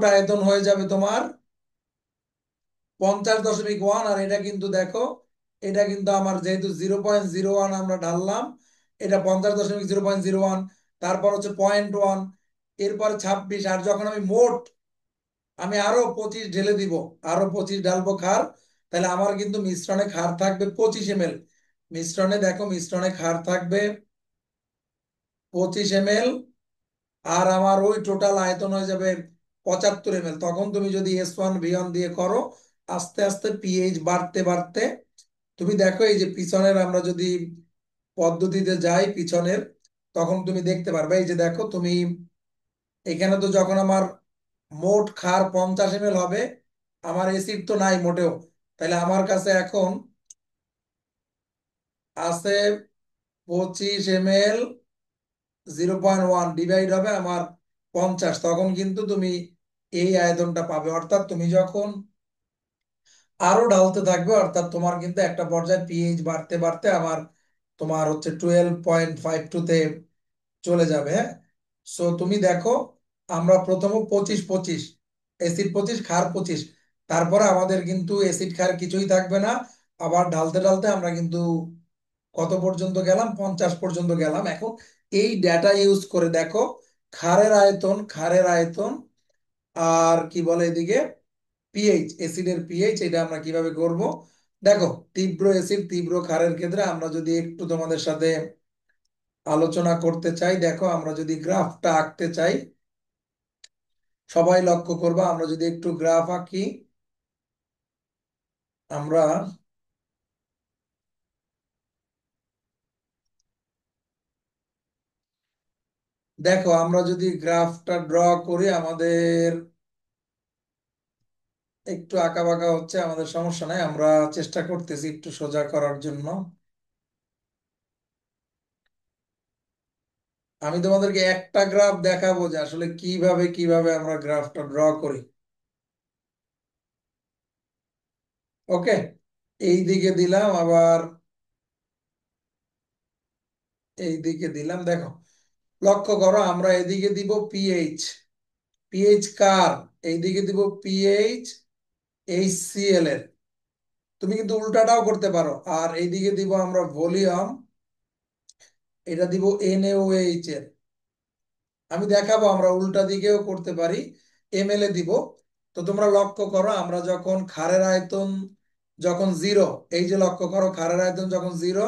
আয়তন হয়ে যাবে তোমার 50.1। আর এটা কিন্তু দেখো, এটা কিন্তু আমার যেহেতু 0.01 আমরা ঢাললাম, এটা 50.0.01, তারপর হচ্ছে 0.1, এরপরে 26। আর যখন আমি আরো 25 ঢেলে দিব, আরো 25 ঢালবো ক্ষার, তাহলে আমার কিন্তু মিশ্রণে ক্ষার থাকবে 25 ml। মিশ্রণে দেখো, মিশ্রণে ক্ষার থাকবে 25 ml। আর আমার ওই টোটাল আয়তন হয়ে যাবে 75 ml। তখন তুমি যদি S1V1 দিয়ে করো, আস্তে আস্তে পিএইচ বাড়তে বাড়তে, তুমি দেখো এই যে পিছনের আমরা যদি পদ্ধতিতে যাই পিছনের, তখন তুমি দেখতে পারবে, এই যে দেখো তুমি এখানে তো যখন আমার মোট ক্ষার 50 ml হবে, আমার এসিড তো নাই মোটেও, তাহলে আমার কাছে এখন আছে 25 ml, 0.1 ডিভাইড হবে আমার 50, তখন কিন্তু তুমি এই আয়তনটা পাবে। অর্থাৎ তুমি যখন আরো ঢালতে থাকবে, অর্থাৎ তোমার কিন্তু একটা পর্যায়ে পিএইচ বাড়তে বাড়তে আমার তোমার হচ্ছে 12.52-তে চলে যাবে। হ্যাঁ, সো তুমি দেখো, আমরা প্রথমে 25-25, অ্যাসিড 25 ক্ষার 25, তারপরে আমাদের কিন্তু অ্যাসিড ক্ষার কিছুই থাকবে না। আবার ঢালতে ঢালতে আমরা কিন্তু কত পর্যন্ত গেলাম, 50 পর্যন্ত গেলাম। এখন এই ডেটা ইউজ করে দেখো ক্ষারের আয়তন আর কি বলে এদিকে পিএইচ, অ্যাসিডের পিএইচ, এটা আমরা কিভাবে করব দেখো। তীব্র অ্যাসিড তীব্র ক্ষারের ক্ষেত্রে আমরা যদি একটু তোমাদের সাথে আলোচনা করতে চাই, দেখো আমরা যদি গ্রাফটা আঁকতে চাই, সবাই লক্ষ্য করবা, আমরা যদি একটু গ্রাফ আঁকি, আমরা দেখো আমরা যদি গ্রাফটা ড্র করি, আমাদের একটু আঁকা বাঁকা হচ্ছে, আমাদের সমস্যা নাই, আমরা চেষ্টা করতেছি একটু সোজা করার জন্য। আমি তোমাদেরকে একটা গ্রাফ দেখাবো যে আসলে কিভাবে কিভাবে আমরা গ্রাফটা ড্র করি। ওকে, এই দিকে দিলাম, আবার এই দিকে দিলাম, দেখো লক্ষ্য করো, আমরা এদিকে দিব পিএইচ, পিএইচ কার, এইদিকে দিব পিএইচ HCl এর। তুমি কিন্তু উল্টাটাও করতে পারো, আর এইদিকে দিব আমরা ভলিউম, এটা দিব NaOH এর। আমি দেখাবো আমরা উল্টা দিকেও করতে পারি, ml এ দিব। তো তোমরা লক্ষ্য করো, আমরা যখন ক্ষারের আয়তন যখন 0, এই যে লক্ষ্য করো ক্ষারের আয়তন যখন 0,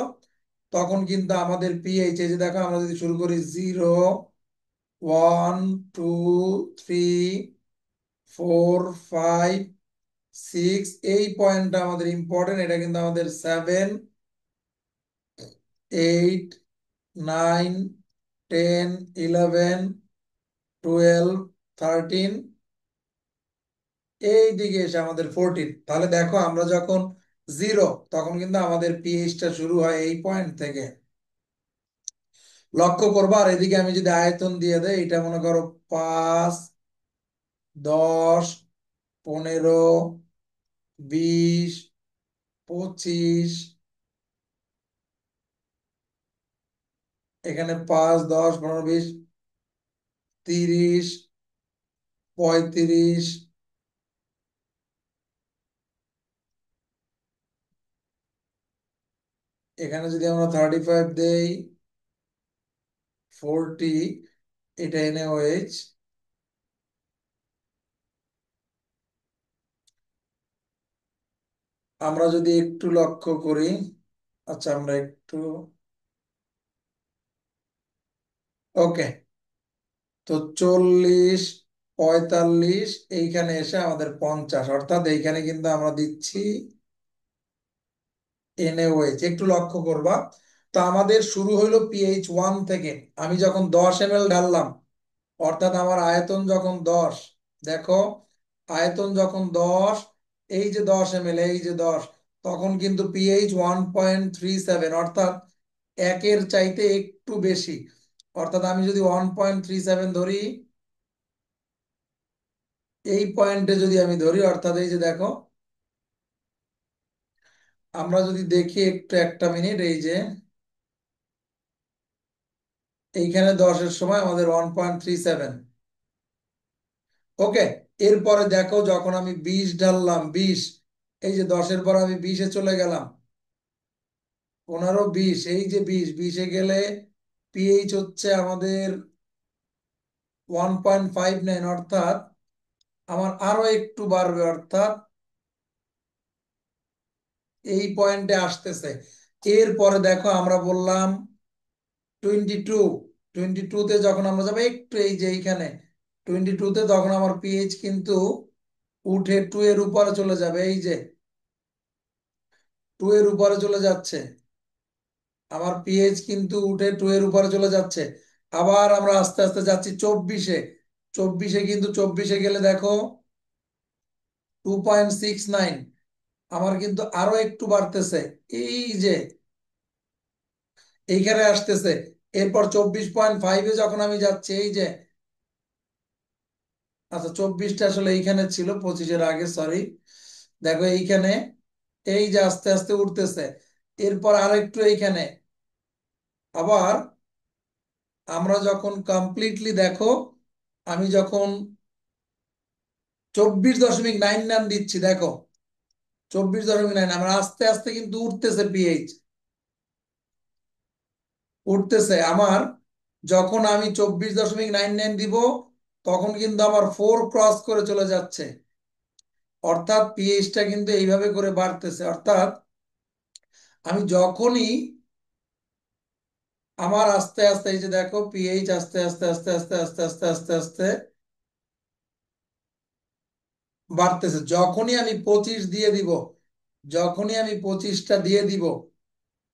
তখন কিন্তু আমাদের পিএইচ, এই যে দেখো আমরা যদি শুরু করি 0, 1, 2, 3, 4, 5, 6, এই পয়েন্টটা আমাদের ইম্পর্টেন্ট, এটা কিন্তু আমাদের 7, 8, 9, 10, 11, 12, 13, এই দিকে এসে আমাদের 14। তাহলে দেখো আমরা যখন 0, তখন কিন্তু আমাদের পিএইচটা শুরু হয় এই পয়েন্ট থেকে, লক্ষ্য করবা। আর এদিকে আমি যদি আয়তন দিয়ে দেই, এটা মনে করো 5, 10, 15, 20, 25, এখানে 5, 10, 15, 20, 30, 35, এখানে যদি আমরা 35 দেই, 40, এটা NaOH। আমরা যদি একটু লক্ষ্য করি, আচ্ছা আমরা একটু, ওকে, তো 40, 45, এইখানে এসে আমাদের 50, অর্থাৎ এইখানে কিন্তু আমরা দিচ্ছি NaOH। একটু লক্ষ্য করবা, তো আমাদের শুরু হইলো pH 1 থেকে। আমি যখন 10 ml ঢাললাম, অর্থাৎ আমার আয়তন যখন 10, দেখো আয়তন যখন 10, এই যে 10 ml, এই যে 10, তখন কিন্তু pH 1.37, অর্থাৎ একের চাইতে একটু বেশি। অর্থাৎ আমি যদি 1.37 ধরি, এই পয়েন্টে যদি আমি ধরি, অর্থাৎ এই যে দেখো, আমরা যদি দেখি একটু, একটা মিনিট, এই যে এইখানে 10-এর সময় আমাদের 1.37। ওকে, এরপরে দেখো যখন আমি 20 ঢাললাম, 20, এই যে 10-এর পর আমি 20-এ চলে গেলাম, 15, 20, এই যে 20, 20-এ গেলে পিএইচ হচ্ছে আমাদের 1.59, অর্থাৎ আমার আরো একটু বাড়বে, অর্থাৎ এই পয়েন্টে আসতেছে। এরপরে দেখো আমরা বললাম 22, 22-তে যখন আমরা যাবো একটু, এই যে এইখানে 22-তে, তখন আমার পিএইচ কিন্তু উঠে 2 এর উপরে চলে যাবে, এই যে 2 এর উপরে চলে যাচ্ছে। আমার পিএইচ কিন্তু উঠে 2 এর উপরে চলে যাচ্ছে। আবার আমরা আস্তে আস্তে যাচ্ছি 24-এ, 24-এ কিন্তু 24-এ গেলে দেখো 2.69, আমার কিন্তু আরো একটু বাড়তেছে, এই যে এইখানে আসতেছে। এরপর 24.5-এ যখন আমি যাচ্ছি, এই যে, আচ্ছা 24টা আসলে এইখানে ছিল 25-এর আগে, সরি, দেখো এইখানে, এই যে আস্তে আস্তে উঠতেছে। এরপর আরেকটু এইখানে, আবার আমরা যখন কমপ্লিটলি দেখো, আমি যখন 24.99 দিচ্ছি, দেখো 24.9, আমরা আস্তে আস্তে কিন্তু উঠতেছে পিএইচ, উঠতেছে আমার। যখন আমি 24.99 দিব, তখন কিন্তু আমার 4 ক্রস করে চলে যাচ্ছে, অর্থাৎ পিএইচটা কিন্তু এইভাবে করে বাড়তেছে। অর্থাৎ আমি যখনই, আমার আস্তে আস্তে, এই যে দেখো পিএইচ আস্তে আস্তে আস্তে আস্তে আস্তে আস্তে আস্তে আস্তে বাড়তেছে। যখনই আমি 25 দিয়ে দিব, যখনই আমি 25টা দিয়ে দিব,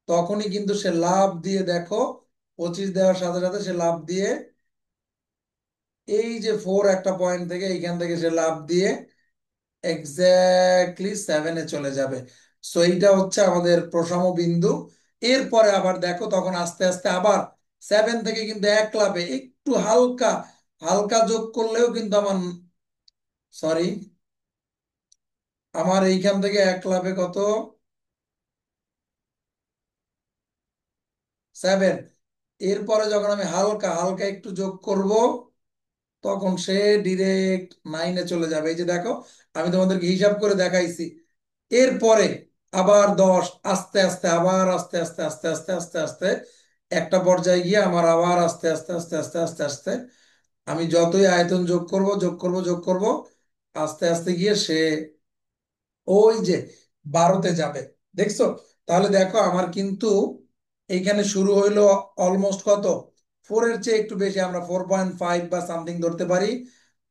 তখনই কিন্তু সে লাভ দিয়ে, দেখো 25 দেওয়ার সাথে সাথে সে লাভ দিয়ে, এই যে 4 একটা পয়েন্ট থেকে, এইখান থেকে সে লাভ দিয়ে এক্স্যাক্টলি 7-এ চলে যাবে। সো এইটা হচ্ছে আমাদের প্রশম বিন্দু। এরপরে আবার দেখো, তখন আস্তে আস্তে আবার 7 থেকে কিন্তু এক লাফে একটু হালকা হালকা যোগ করলেও কিন্তু আমার, সরি, আমার এইখান থেকে এক লাফে কত, 7। এরপরে যখন আমি হালকা হালকা একটু যোগ করব, তখন সে ডিরেক্ট 9-এ চলে যাবে। এই যে দেখো, আমি তোমাদেরকে হিসাব করে দেখাইছি। এরপরে আবার 10, আস্তে আস্তে, আবার আস্তে আস্তে আস্তে আস্তে আস্তে আস্তে, একটা পর্যায়ে গিয়ে আমার আবার আস্তে আস্তে আস্তে আস্তে আস্তে আস্তে, আমি যতই আয়তন যোগ করব যোগ করব যোগ করব, আস্তে আস্তে গিয়ে সে ওই যে 12-তে যাবে। দেখছো? তাহলে দেখো আমার কিন্তু এইখানে শুরু হইলো অলমোস্ট কত, 4-এর চেয়ে একটু বেশি, আমরা 4.5 বা সামথিং ধরতে পারি।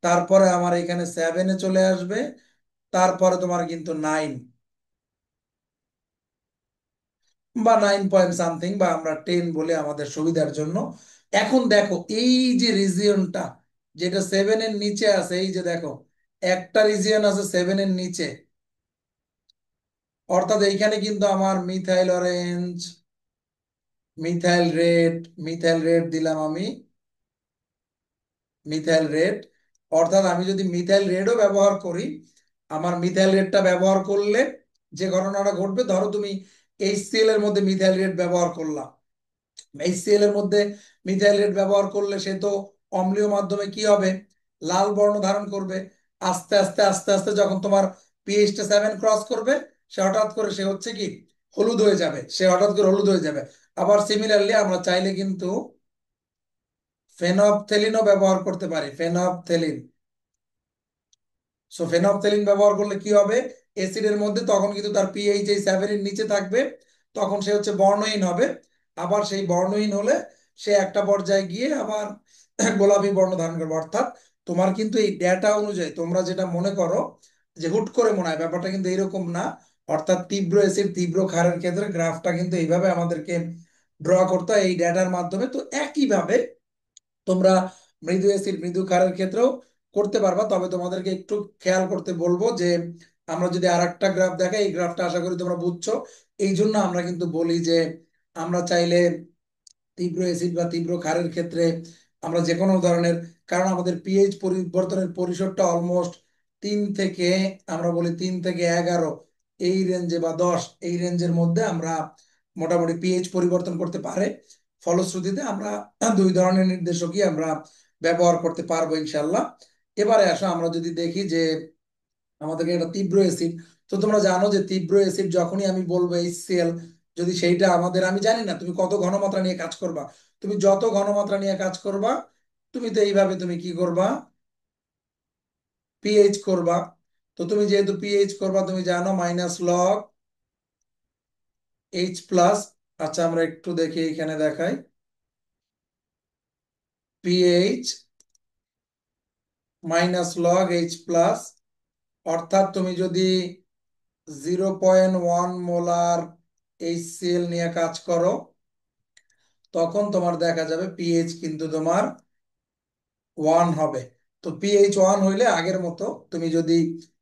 তারপরে আমার এখানে 7-এ চলে আসবে, তারপরে তোমার কিন্তু 9 বা 9 পয়েন্ট সামথিং, বা আমরা 10 বলে আমাদের সুবিধার জন্য। এখন দেখো এই যে রিজিয়নটা যেটা 7-এর নিচে আছে, এই যে দেখো একটা রিজিয়ন আছে 7-এর নিচে, অর্থাৎ এইখানে কিন্তু আমার methyl orange, methyl red, methyl red দিলাম আমি, মিথাইল রেড। অর্থাৎ আমি যদি মিথাইল রেডও ব্যবহার করি, আমার মিথাইল রেডটা ব্যবহার করলে যে ঘটনাটা ঘটবে, ধরো তুমি HCl এর মধ্যে মিথাইল রেড ব্যবহার করলাম, HCl এর মধ্যে মিথাইল রেড ব্যবহার করলে সে তো অম্লীয় মাধ্যমে কি হবে, লাল বর্ণ ধারণ করবে। আস্তে আস্তে আস্তে আস্তে যখন তোমার পিএইচটা 7 ক্রস করবে, সে হঠাৎ করে সে হচ্ছে কি হলুদ হয়ে যাবে, সে হঠাৎ করে হলুদ হয়ে যাবে। আবার সিমিলারলি আমরা চাইলে কিন্তু ফেনফথেলিনও ব্যবহার করতে পারি, ফেনফথেলিন। সো ফেনফথেলিন ব্যবহার করলে কি হবে, অ্যাসিডের মধ্যে তখন কিন্তু তার পিএইচ এই 7 এর নিচে থাকবে, তখন সে হচ্ছে বর্ণহীন হবে। আবার সেই বর্ণহীন হলে সে একটা পর্যায়ে গিয়ে আবার গোলাপি বর্ণ ধারণ করবে। অর্থাৎ তোমার কিন্তু এই ডেটা অনুযায়ী তোমরা যেটা মনে করো যে হুট করে মনে হয়, ব্যাপারটা কিন্তু এরকম না। অর্থাৎ তীব্র অ্যাসিড তীব্র ক্ষারের ক্ষেত্রে গ্রাফটা কিন্তু এইভাবে আমাদেরকে ড্র করতে হয় এই ডেটার মাধ্যমে। তো একইভাবে তোমরা মৃদু অ্যাসিড মৃদু ক্ষারের ক্ষেত্রেও করতে পারবা। তবে তোমাদেরকে একটু খেয়াল করতে বলবো যে আমরা যদি আর একটা গ্রাফ দেখাই, এই গ্রাফটা আশা করি তোমরা বুঝছো। এই জন্য আমরা কিন্তু বলি যে আমরা চাইলে তীব্র অ্যাসিড বা তীব্র ক্ষারের ক্ষেত্রে আমরা যে কোনো ধরনের, কারণ আমাদের পিএইচ পরিবর্তনের পরিসরটা অলমোস্ট 3 থেকে, আমরা বলি 3 থেকে 11 এই রেঞ্জে বা 10 এই রেঞ্জের মধ্যে আমরা মোটামুটি পিএইচ পরিবর্তন করতে পারে। ফলশ্রুতিতে আমরা দুই ধরনের নির্দেশকই আমরা ব্যবহার করতে পারবো ইনশাল্লাহ। এবারে আসো আমরা যদি দেখি যে আমাদেরকে এটা তীব্র অ্যাসিড। তো তোমরা জানো যে তীব্র অ্যাসিড যখনই আমি বলবো HCl, যদি সেইটা আমাদের, আমি জানি না তুমি কত ঘনমাত্রা নিয়ে কাজ করবা, তুমি যত ঘনমাত্রা নিয়ে কাজ করবা তুমি তো এইভাবে তুমি কি করবা, পিএইচ করবা। তো তুমি যেহেতু পিএইচ করবা তুমি জানো -log H+। আচ্ছা আমরা একটু দেখি এখানে দেখাই, পিএইচ -log H+। অর্থাৎ তুমি যদি 0.1 মোলার HCl নিয়ে কাজ করো, তখন তোমার দেখা যাবে পিএইচ কিন্তু তোমার 1 হবে। তো পিএইচ 1 হইলে আগের মতো তুমি যদি,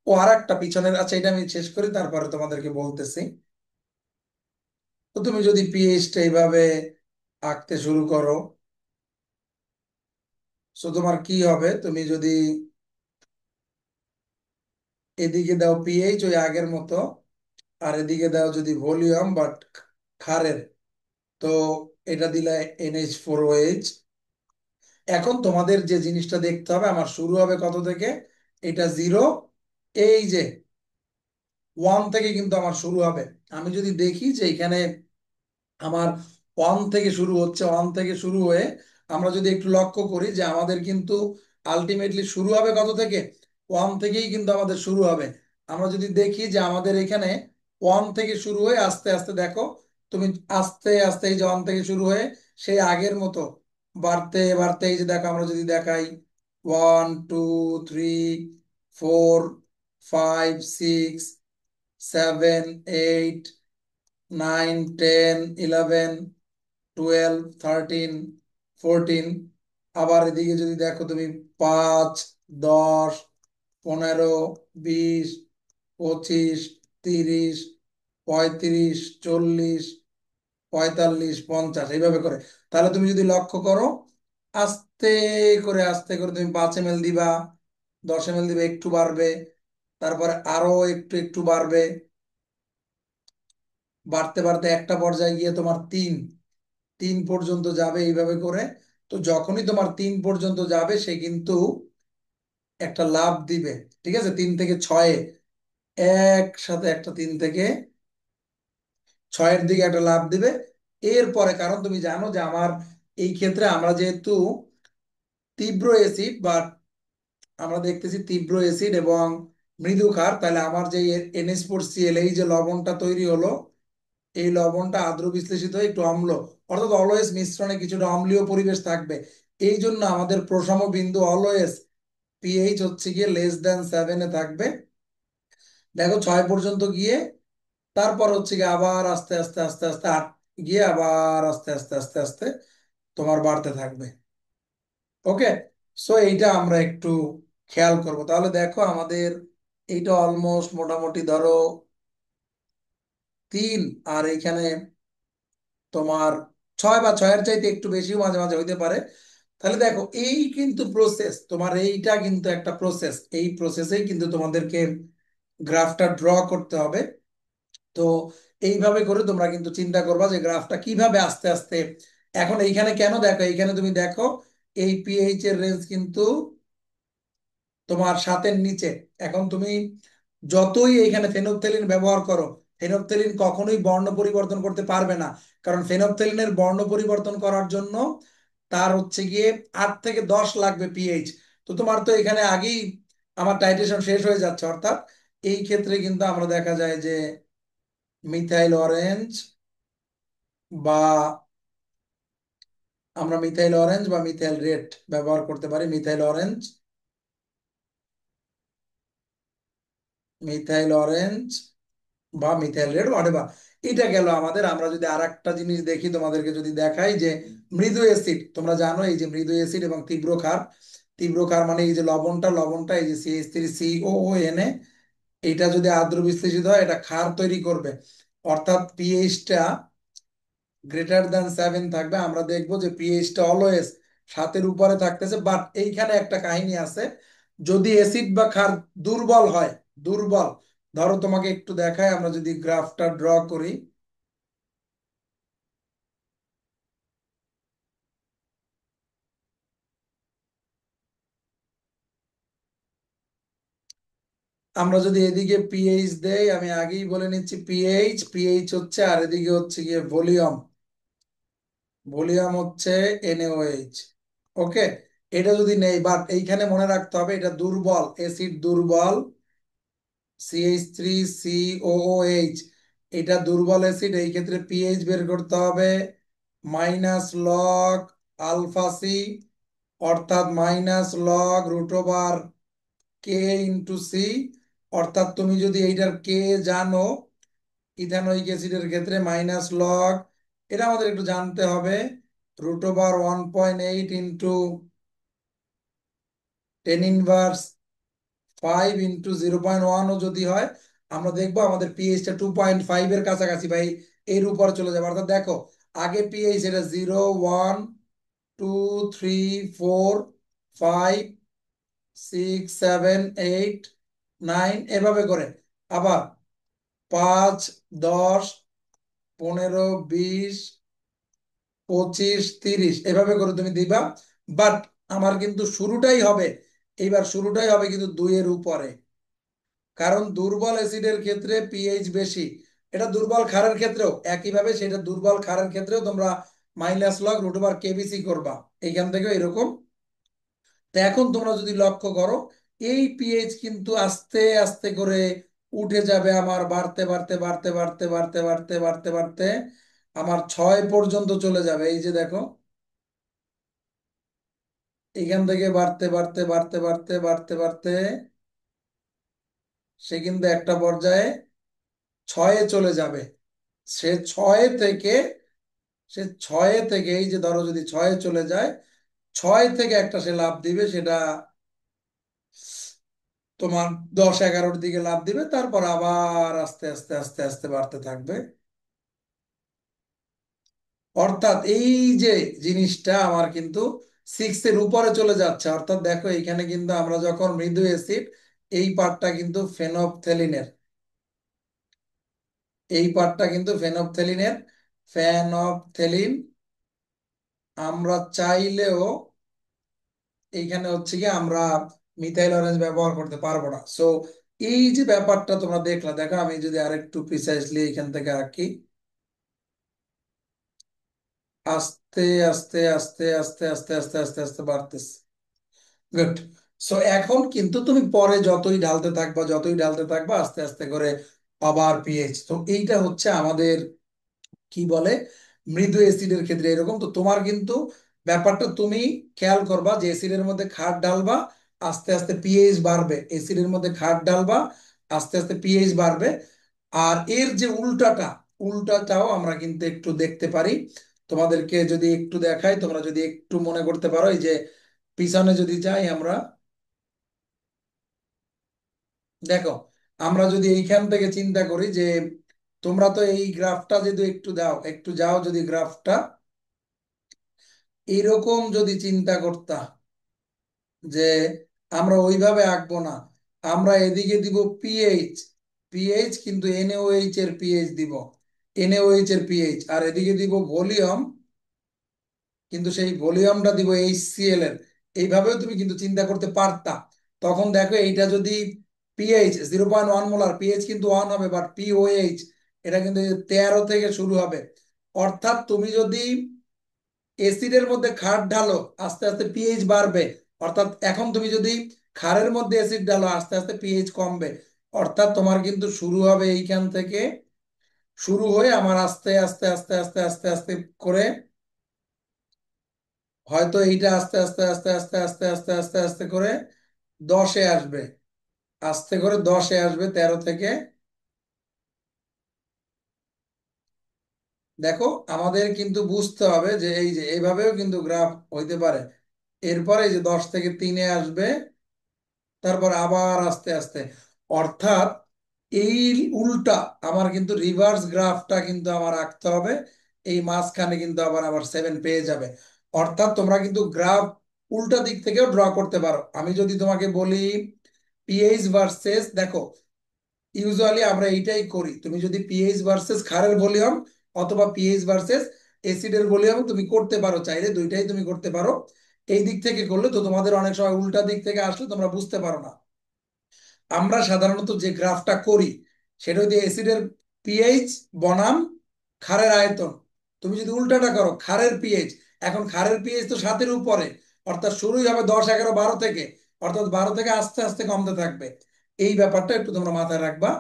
ও আর একটা পিছনের, আচ্ছা এটা আমি শেষ করি তারপরে তোমাদেরকে বলতেছি। তো তুমি যদি পিএইচটা এইভাবে আঁকতে শুরু করো, সো তোমার কি হবে, তুমি যদি এদিকে দাও পিএইচ ওই আগের মতো, আর এদিকে দাও যদি ভলিউম বাট ক্ষারের, তো এটা দিলে NH4OH। এখন তোমাদের যে জিনিসটা দেখতে হবে, আমার শুরু হবে কত থেকে, এটা 0, এই যে 1 থেকে কিন্তু আমার শুরু হবে। আমি যদি দেখি যে এখানে আমার 1 থেকে শুরু হচ্ছে, 1 থেকে শুরু হয়ে আমরা যদি একটু লক্ষ্য করি যে আমাদের কিন্তু আলটিমেটলি শুরু হবে কত থেকে, 1 থেকেই কিন্তু আমাদের শুরু হবে। আমরা যদি দেখি যে আমাদের এখানে 1 থেকে শুরু হয়ে আস্তে আস্তে দেখো, তুমি আস্তে আস্তে এই যে 1 থেকে শুরু হয়ে সেই আগের মতো বাড়তে বাড়তে, এই যে দেখো আমরা যদি দেখাই 1 2 3 4 5 6 7 8 9 10 11 12 13 14। আবার এদিকে যদি দেখো তুমি 5 10 15 20 25 30 35 40 45 এইভাবে করে। তাহলে তুমি যদি লক্ষ্য করো, আস্তে আস্তে করে তুমি 5 ml দিবা, 10 ml দিবে, একটু বাড়বে, তারপরে আরো একটু একটু বাড়বে, বাড়তে বাড়তে একটা পর্যায়ে গিয়ে তোমার 3 পর্যন্ত যাবে এইভাবে করে। তো যখনই তোমার 3 পর্যন্ত যাবে সে কিন্তু একটা লাফ দিবে, ঠিক আছে, 3 থেকে 6-এ একসাথে একটা 3 থেকে 6-এর দিকে একটা লাফ দিবে। এরপরে কারণ তুমি জানো যে আমার এই ক্ষেত্রে আমরা যেহেতু তীব্র অ্যাসিড বা আমরা দেখতেছি তীব্র অ্যাসিড এবং মৃদু ক্ষার, তাহলে আমার যে NH4Cl এই যে লবণটা তৈরি হলো, এই লবণটা আদ্র বিশ্লেষিত হয়ে একটু অম্ল, অর্থাৎ অলওয়েজ মিশ্রণে কিছুটা অম্লীয় পরিবেশ থাকবে। এই জন্য আমাদের প্রশম বিন্দু অলওয়েজ পিএইচ হচ্ছে গিয়ে <7 থাকবে। দেখো 6 পর্যন্ত গিয়ে তারপর হচ্ছে গিয়ে আবার আস্তে আস্তে আস্তে আস্তে 8 গিয়ে আবার আস্তে আস্তে আস্তে আস্তে তোমার বাড়তে থাকবে। ওকে, সো এইটা আমরা একটু খেয়াল করব। তাহলে দেখো আমাদের এইটা অলমোস্ট মোটামুটি ধরো 3, আর এইখানে তোমার 6 বা 6-এর চাইতে একটু বেশিও মাঝে মাঝে হইতে পারে। তাহলে দেখো এই কিন্তু প্রসেস, তোমার এইটা কিন্তু একটা প্রসেস, এই প্রসেসেই কিন্তু তোমাদেরকে গ্রাফটা ড্র করতে হবে। তো এইভাবে করে তোমরা কিন্তু চিন্তা করবা যে গ্রাফটা কিভাবে আস্তে আস্তে, এখন এইখানে কেন দেখো, এইখানে তুমি দেখো এই পিএইচ এর রেঞ্জ কিন্তু তোমার 7-এর নিচে। এখন তুমি যতই এইখানে ফেনফথেলিন ব্যবহার করো, ফেনফথেলিন কখনোই বর্ণ পরিবর্তন করতে পারবে না। কারণ ফেনফথেলিনের বর্ণ পরিবর্তন করার জন্য তার হচ্ছে গিয়ে 8 থেকে 10 লাগবে পিএইচ। তো তোমার তো এখানে আগেই আমার টাইট্রেশন শেষ হয়ে যাচ্ছে, অর্থাৎ এই ক্ষেত্রে কিন্তু আমরা দেখা যায় যে মিথাইল অরেঞ্জ বা আমরা মিথাইল অরেঞ্জ বা মিথাইল রেড ব্যবহার করতে পারি। মিথাইল অরেঞ্জ, মিথাইল অরেঞ্জ বা মিথাইল রেড হোয়াটএভার। এটা গেল আমাদের। আমরা যদি আর একটা জিনিস দেখি, তোমাদেরকে যদি দেখাই যে মৃদু অ্যাসিড, তোমরা জানো এই যে মৃদু অ্যাসিড এবং তীব্র ক্ষার। তীব্র ক্ষার মানে এই যে লবণটা এই যে CH3COONA, এটা যদি আদ্র বিশ্লেষিত হয় এটা ক্ষার তৈরি করবে, অর্থাৎ পিএইচটা >7 থাকবে। আমরা দেখবো যে পিএইচটা অলওয়েজ 7-এর উপরে থাকতেছে। বাট এইখানে একটা কাহিনী আছে, যদি অ্যাসিড বা ক্ষার দুর্বল হয়, দুর্বল, ধরো তোমাকে একটু দেখায়, আমরা যদি গ্রাফটা ড্র করি, আমরা যদি এদিকে পিএইচ দেই, আমি আগেই বলে নিচ্ছি পিএইচ, পিএইচ হচ্ছে, আর এদিকে হচ্ছে গিয়ে ভলিউম, ভলিউম হচ্ছে NaOH। ওকে, এটা যদি নেই, বাট এইখানে মনে রাখতে হবে এটা দুর্বল অ্যাসিড, দুর্বল CH3COOH, এটা দুর্বল অ্যাসিড। এই ক্ষেত্রে পিএইচ বের করতে হবে -log α C, অর্থাৎ -log√K × C। অর্থাৎ তুমি যদি এইটার কে জানো, ইথানোয়িক অ্যাসিডের ক্ষেত্রে -log, এটা আমাদের একটু জানতে হবে, √1.8 × 10⁻⁵ যদি হয়, আমরা দেখবো আমাদের পিএইচটা 2.5-এর কাছাকাছি, ভাই এর উপরে চলে যাবে। অর্থাৎ দেখো, আগে পিএইচ এটা 0, 1, 2, 3, 4, 5, 6, 7, 8, 9 এভাবে করে, আবার 5, 10, 15, 20, 25, 30 এভাবে করে তুমি দিবা। বাট আমার কিন্তু শুরুটাই হবে, এইবার শুরুটাই হবে কিন্তু 2-এর উপরে। কারণ দুর্বল অ্যাসিডের ক্ষেত্রে পিএইচ বেশি। এটা দুর্বল ক্ষারের ক্ষেত্রেও একইভাবে, সেটা দুর্বল ক্ষারের ক্ষেত্রেও তোমরা -log√KBC করবা, এইখান থেকে এরকম। তো এখন তোমরা যদি লক্ষ্য করো, এই পিএইচ কিন্তু আস্তে আস্তে করে উঠে যাবে আমার, বাড়তে বাড়তে বাড়তে বাড়তে বাড়তে বাড়তে বাড়তে বাড়তে আমার 6 পর্যন্ত চলে যাবে। এই যে দেখো, এখান থেকে বাড়তে বাড়তে বাড়তে বাড়তে বাড়তে বাড়তে সে কিন্তু একটা পর্যায়ে 6-এ চলে যাবে। সে 6 থেকে, এই যে ধরো যদি 6-এ চলে যায়, 6 থেকে একটা সে লাভ দিবে, সেটা তোমার 10-11-র দিকে লাভ দিবে, তারপর আবার আস্তে আস্তে আস্তে আস্তে বাড়তে থাকবে। অর্থাৎ এই যে জিনিসটা আমার কিন্তু 6-এর উপরে চলে যাচ্ছে। অর্থাৎ দেখো এইখানে কিন্তু আমরা যখন মৃদু অ্যাসিড, এই পার্টটা কিন্তু ফেনফথেলিনের, এই পার্টটা কিন্তু ফেনফথেলিনের, ফেনফথেলিন। আমরা চাইলেও এইখানে হচ্ছে কি আমরা মিথাইল অরেঞ্জ ব্যবহার করতে পারবো না। সো এই যে ব্যাপারটা তোমরা দেখলা, দেখো আমি যদি আরেকটু প্রিসাইজলি এখান থেকে আঁকি, আস্তে আস্তে আস্তে আস্তে আস্তে আস্তে আস্তে আস্তে বাড়তেছে। গুড। সো এখন কিন্তু তুমি পরে যতই ঢালতে থাকবা, যতই ঢালতে থাকবা, আস্তে আস্তে করে আবার পিএইচ। তো এইটা হচ্ছে আমাদের কি বলে মৃদু অ্যাসিডের ক্ষেত্রে এরকম। তো তোমার কিন্তু ব্যাপারটা তুমি খেয়াল করবা যে অ্যাসিডের মধ্যে ক্ষার ঢালবা, আস্তে আস্তে পিএইচ বাড়বে, অ্যাসিডের মধ্যে ক্ষার ঢালবা, আস্তে আস্তে পিএইচ বাড়বে। আর এর যে উল্টাটা, উল্টাটাও আমরা কিন্তু একটু দেখতে পারি। তোমাদেরকে যদি একটু দেখাই, তোমরা যদি একটু মনে করতে পারো, এই যে পিছনে যদি যাই আমরা, দেখো আমরা যদি এইখান থেকে চিন্তা করি যে তোমরা তো এই গ্রাফটা যদি একটু দাও, একটু যাও যদি গ্রাফটা, এরকম যদি চিন্তা করতা যে আমরা ওইভাবে আঁকবো না, আমরা এদিকে দিব পিএইচ, পিএইচ কিন্তু NaOH এর পিএইচ দিব, NaOH এর পিএইচ, আর এদিকে দিব ভলিউম, কিন্তু সেই ভলিউমটা দিব HCl এর। এইভাবেও তুমি কিন্তু চিন্তা করতে পারতা। তখন দেখো এইটা যদি পিএইচ 0.1 মোলার, পিএইচ কিন্তু 1 হবে, বাট পিওএইচ এটা কিন্তু 13 থেকে শুরু হবে। অর্থাৎ তুমি যদি এসিডের মধ্যে ক্ষার ঢালো, আস্তে আস্তে পিএইচ বাড়বে। অর্থাৎ এখন তুমি যদি ক্ষারের মধ্যে অ্যাসিড ঢালো, আস্তে আস্তে পিএইচ কমবে। অর্থাৎ তোমার কিন্তু শুরু হবে এইখান থেকে, শুরু হয়ে আমার আস্তে আস্তে আস্তে আস্তে আস্তে আস্তে করে, হয়তো এইটা আস্তে আস্তে আস্তে আস্তে আস্তে আস্তে আস্তে আস্তে করে 10-এ আসবে, আস্তে করে 10-এ আসবে 13 থেকে। দেখো, আমাদের কিন্তু বুঝতে হবে যে এই যে এইভাবেও কিন্তু গ্রাফ হইতে পারে। এরপরে এই যে 10 থেকে 3-এ আসবে, তারপর আবার আস্তে আস্তে। অর্থাৎ এই উল্টা আমার কিন্তু রিভার্স গ্রাফটা কিন্তু আমার আঁকতে হবে। এই মাঝখানে কিন্তু আবার আবার 7 পেয়ে যাবে। অর্থাৎ তোমরা কিন্তু গ্রাফ উল্টা দিক থেকেও ড্র করতে পারো। আমি যদি তোমাকে বলি পিএইচ ভার্সেস, দেখো ইউজুয়ালি আমরা এইটাই করি। তুমি যদি পিএইচ ভার্সেস ক্ষারের ভলিউম অথবা পিএইচ ভার্সেস অ্যাসিডের ভলিউম তুমি করতে পারো, চাইলে দুইটাই তুমি করতে পারো। এই দিক থেকে করলে তো তোমাদের অনেক সময় উল্টা দিক থেকে আসলে তোমরা বুঝতে পারো না। আমরা সাধারণত যে গ্রাফটা করি সেটা হচ্ছে অ্যাসিডের পিএইচ বনাম ক্ষারের আয়তন। তুমি যদি উল্টাটা করো, ক্ষারের পিএইচ, এখন ক্ষারের পিএইচ তো 7-এর উপরে, অর্থাৎ শুরুই হবে 10, 11, 12 থেকে। অর্থাৎ 12 থেকে আস্তে আস্তে কমতে থাকবে। এই ব্যাপারটা একটু তোমরা মাথায় রাখবা।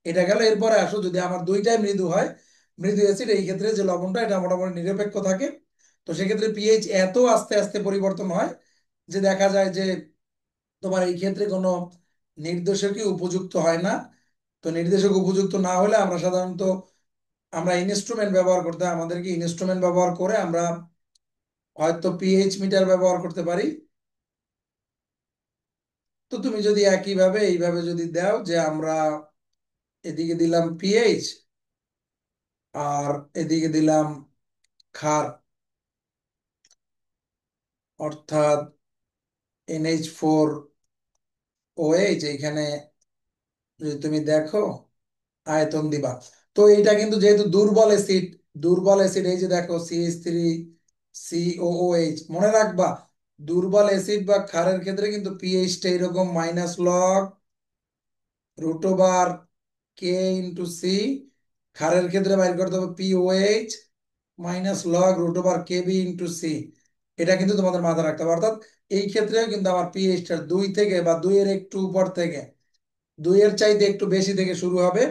এটা গেল। এরপরে আসো, যদি আমার দুইটাই মৃদু হয়, মৃদু অ্যাসিড, এই ক্ষেত্রে যে লবণটা এটা মোটামুটি নিরপেক্ষ থাকে। তো সেক্ষেত্রে পিএইচ এত আস্তে আস্তে পরিবর্তন হয় যে দেখা যায় যে তোমার এই ক্ষেত্রে কোনো নির্দেশকই উপযুক্ত হয় না। তো নির্দেশক উপযুক্ত না হলে আমরা সাধারণত আমরা ইনস্ট্রুমেন্ট ব্যবহার করতে হয়। আমাদেরকে ইনস্ট্রুমেন্ট ব্যবহার করে আমরা হয়তো পিএইচ মিটার ব্যবহার করতে পারি। তো তুমি যদি একইভাবে এইভাবে যদি দাও যে আমরা এদিকে দিলাম পিএইচ আর এদিকে দিলাম ক্ষার, অর্থাৎ NH4OH, এইখানে যদি তুমি দেখো আয়তন দিবা। তো এইটা কিন্তু যেহেতু দুর্বল অ্যাসিড, দুর্বল অ্যাসিড, এই যে দেখো CH3COOH, মনে রাখবা দুর্বল অ্যাসিড বা ক্ষারের ক্ষেত্রে কিন্তু পিএইচটা এরকম -log√K/C। ক্ষারের ক্ষেত্রে বাইর করতে হবে পিওএইচ -log√KB/C। এটা কিন্তু তোমাদের মাথায় রাখতে হবে। অর্থাৎ এই ক্ষেত্রেও কিন্তু আমার পিএইচটা 2 থেকে বা 2-এর একটু উপর থেকে, 2-এর চাইতে একটু বেশি থেকে শুরু হবে।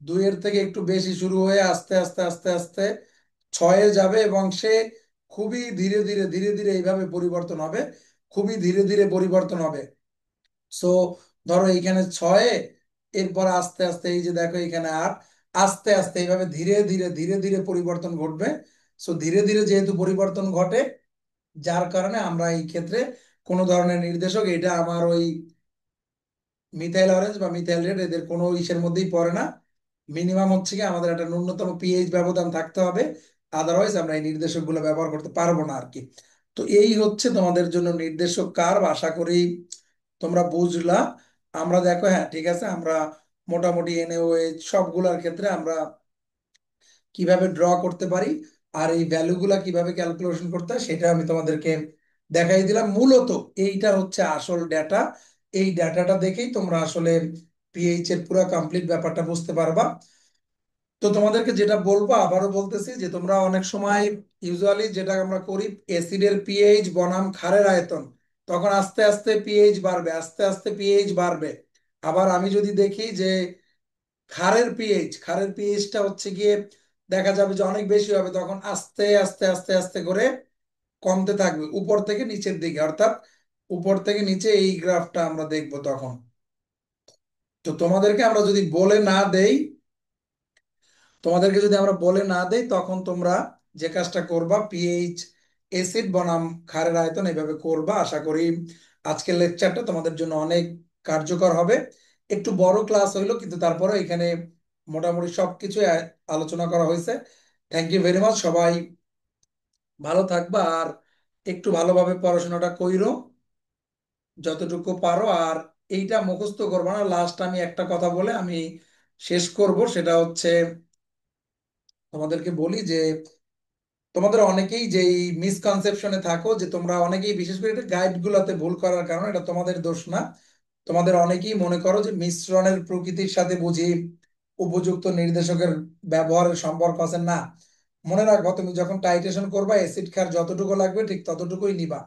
2-এর থেকে একটু বেশি শুরু হয়ে আস্তে আস্তে আস্তে আস্তে 6-এ যাবে, এবং সে খুবই ধীরে ধীরে ধীরে ধীরে এইভাবে পরিবর্তন হবে, খুবই ধীরে ধীরে পরিবর্তন হবে। সো ধরো এইখানে 6-এ, এরপর আস্তে আস্তে এই যে দেখো এখানে 8, আস্তে আস্তে এইভাবে ধীরে ধীরে ধীরে ধীরে পরিবর্তন ঘটবে। সো ধীরে ধীরে যেহেতু পরিবর্তন ঘটে, যার কারণে আমরা এই ক্ষেত্রে কোনো ধরনের নির্দেশক, এটা আমার ওই মিথাইল অরেঞ্জ বা মিথাইল রেড এদের কোনো ইসের মধ্যেই পড়ে না। মিনিমাম হচ্ছে কি আমাদের একটা ন্যূনতম পিএইচ ব্যবধান থাকতে হবে, আদারওয়াইজ আমরা এই নির্দেশক গুলো ব্যবহার করতে পারবো না আর কি। তো এই হচ্ছে তোমাদের জন্য নির্দেশক কার্ভ। আশা করি তোমরা বুঝলা। আমরা দেখো, হ্যাঁ ঠিক আছে, আমরা মোটামুটি NaOH সবগুলোর ক্ষেত্রে আমরা কিভাবে ড্র করতে পারি আর এই ভ্যালুগুলা কিভাবে ক্যালকুলেশন করতে হয় সেটা আমি তোমাদেরকে দেখাই দিলাম। মূলত এইটা হচ্ছে আসল ডেটা। এই ডেটাটা দেখেই তোমরা আসলে পিএইচ এর পুরো কমপ্লিট ব্যাপারটা বুঝতে পারবা। তো তোমাদেরকে যেটা বলবো, আবারও বলতেছি যে তোমরা অনেক সময় ইউজুয়ালি যেটা আমরা করি, অ্যাসিডের পিএইচ বনাম ক্ষারের আয়তন, তখন আস্তে আস্তে পিএইচ বাড়বে, আস্তে আস্তে পিএইচ বাড়বে। আবার আমি যদি দেখি যে ক্ষারের পিএইচটা হচ্ছে গিয়ে দেখা যাবে যে অনেক বেশি হবে, তখন আস্তে আস্তে আস্তে আস্তে করে কমতে থাকবে উপর থেকে নিচের দিকে। অর্থাৎ উপর থেকে নিচে এই গ্রাফটা আমরা দেখব তখন। তো তোমাদেরকে আমরা যদি বলে না দেই, তোমাদেরকে যদি আমরা বলে না দেই, তখন তোমরা যে কাজটা করবা, পিএইচ অ্যাসিড বনাম ক্ষারের আয়তন এইভাবে করবা। আশা করি আজকের লেকচারটা তোমাদের জন্য অনেক কার্যকর হবে। একটু বড় ক্লাস হইলো, কিন্তু তারপরে এখানে মোটামুটি সবকিছু আলোচনা করা হয়েছে। Thank you very much. সবাই ভালো থাকবা আর একটু ভালোভাবে পড়াশোনাটা কইরো যতটুকু পারো। আর এইটা মুখস্থ করবা না। লাস্ট আমি একটা কথা বলে আমি শেষ করব, সেটা হচ্ছে তোমাদেরকে বলি যে তোমাদের অনেকেই যেই মিসকনসেপশনে থাকো, যে তোমরা অনেকেই বিশেষ করে এটা গাইড গুলাতে ভুল করার কারণে, এটা তোমাদের দোষ না। তোমাদের অনেকেই মনে করো যে মিশ্রণের প্রকৃতির সাথে বুঝি উপযুক্ত নির্দেশকের ব্যবহারের সম্পর্ক আছে, না। মনে রাখবা তুমি যখন টাইট্রেশন করবা অ্যাসিড খার যতটুকু লাগবে ঠিক ততটুকুই নিবা,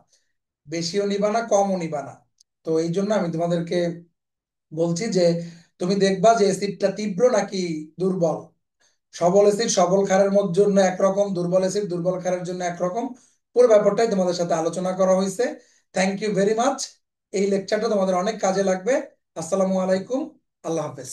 বেশিও নিবা না কমও নিবা না। তো এই জন্য আমি তোমাদেরকে বলছি যে তুমি দেখবা যে অ্যাসিডটা তীব্র নাকি দুর্বল। সবল অ্যাসিড সবল ক্ষারের মধ্যে জন্য একরকম, দুর্বল অ্যাসিড দুর্বল ক্ষারের জন্য একরকম। পুরো ব্যাপারটাই তোমাদের সাথে আলোচনা করা হয়েছে। Thank you very much. এই লেকচারটা তোমাদের অনেক কাজে লাগবে। আসসালামু আলাইকুম। আল্লাহ হাফেজ।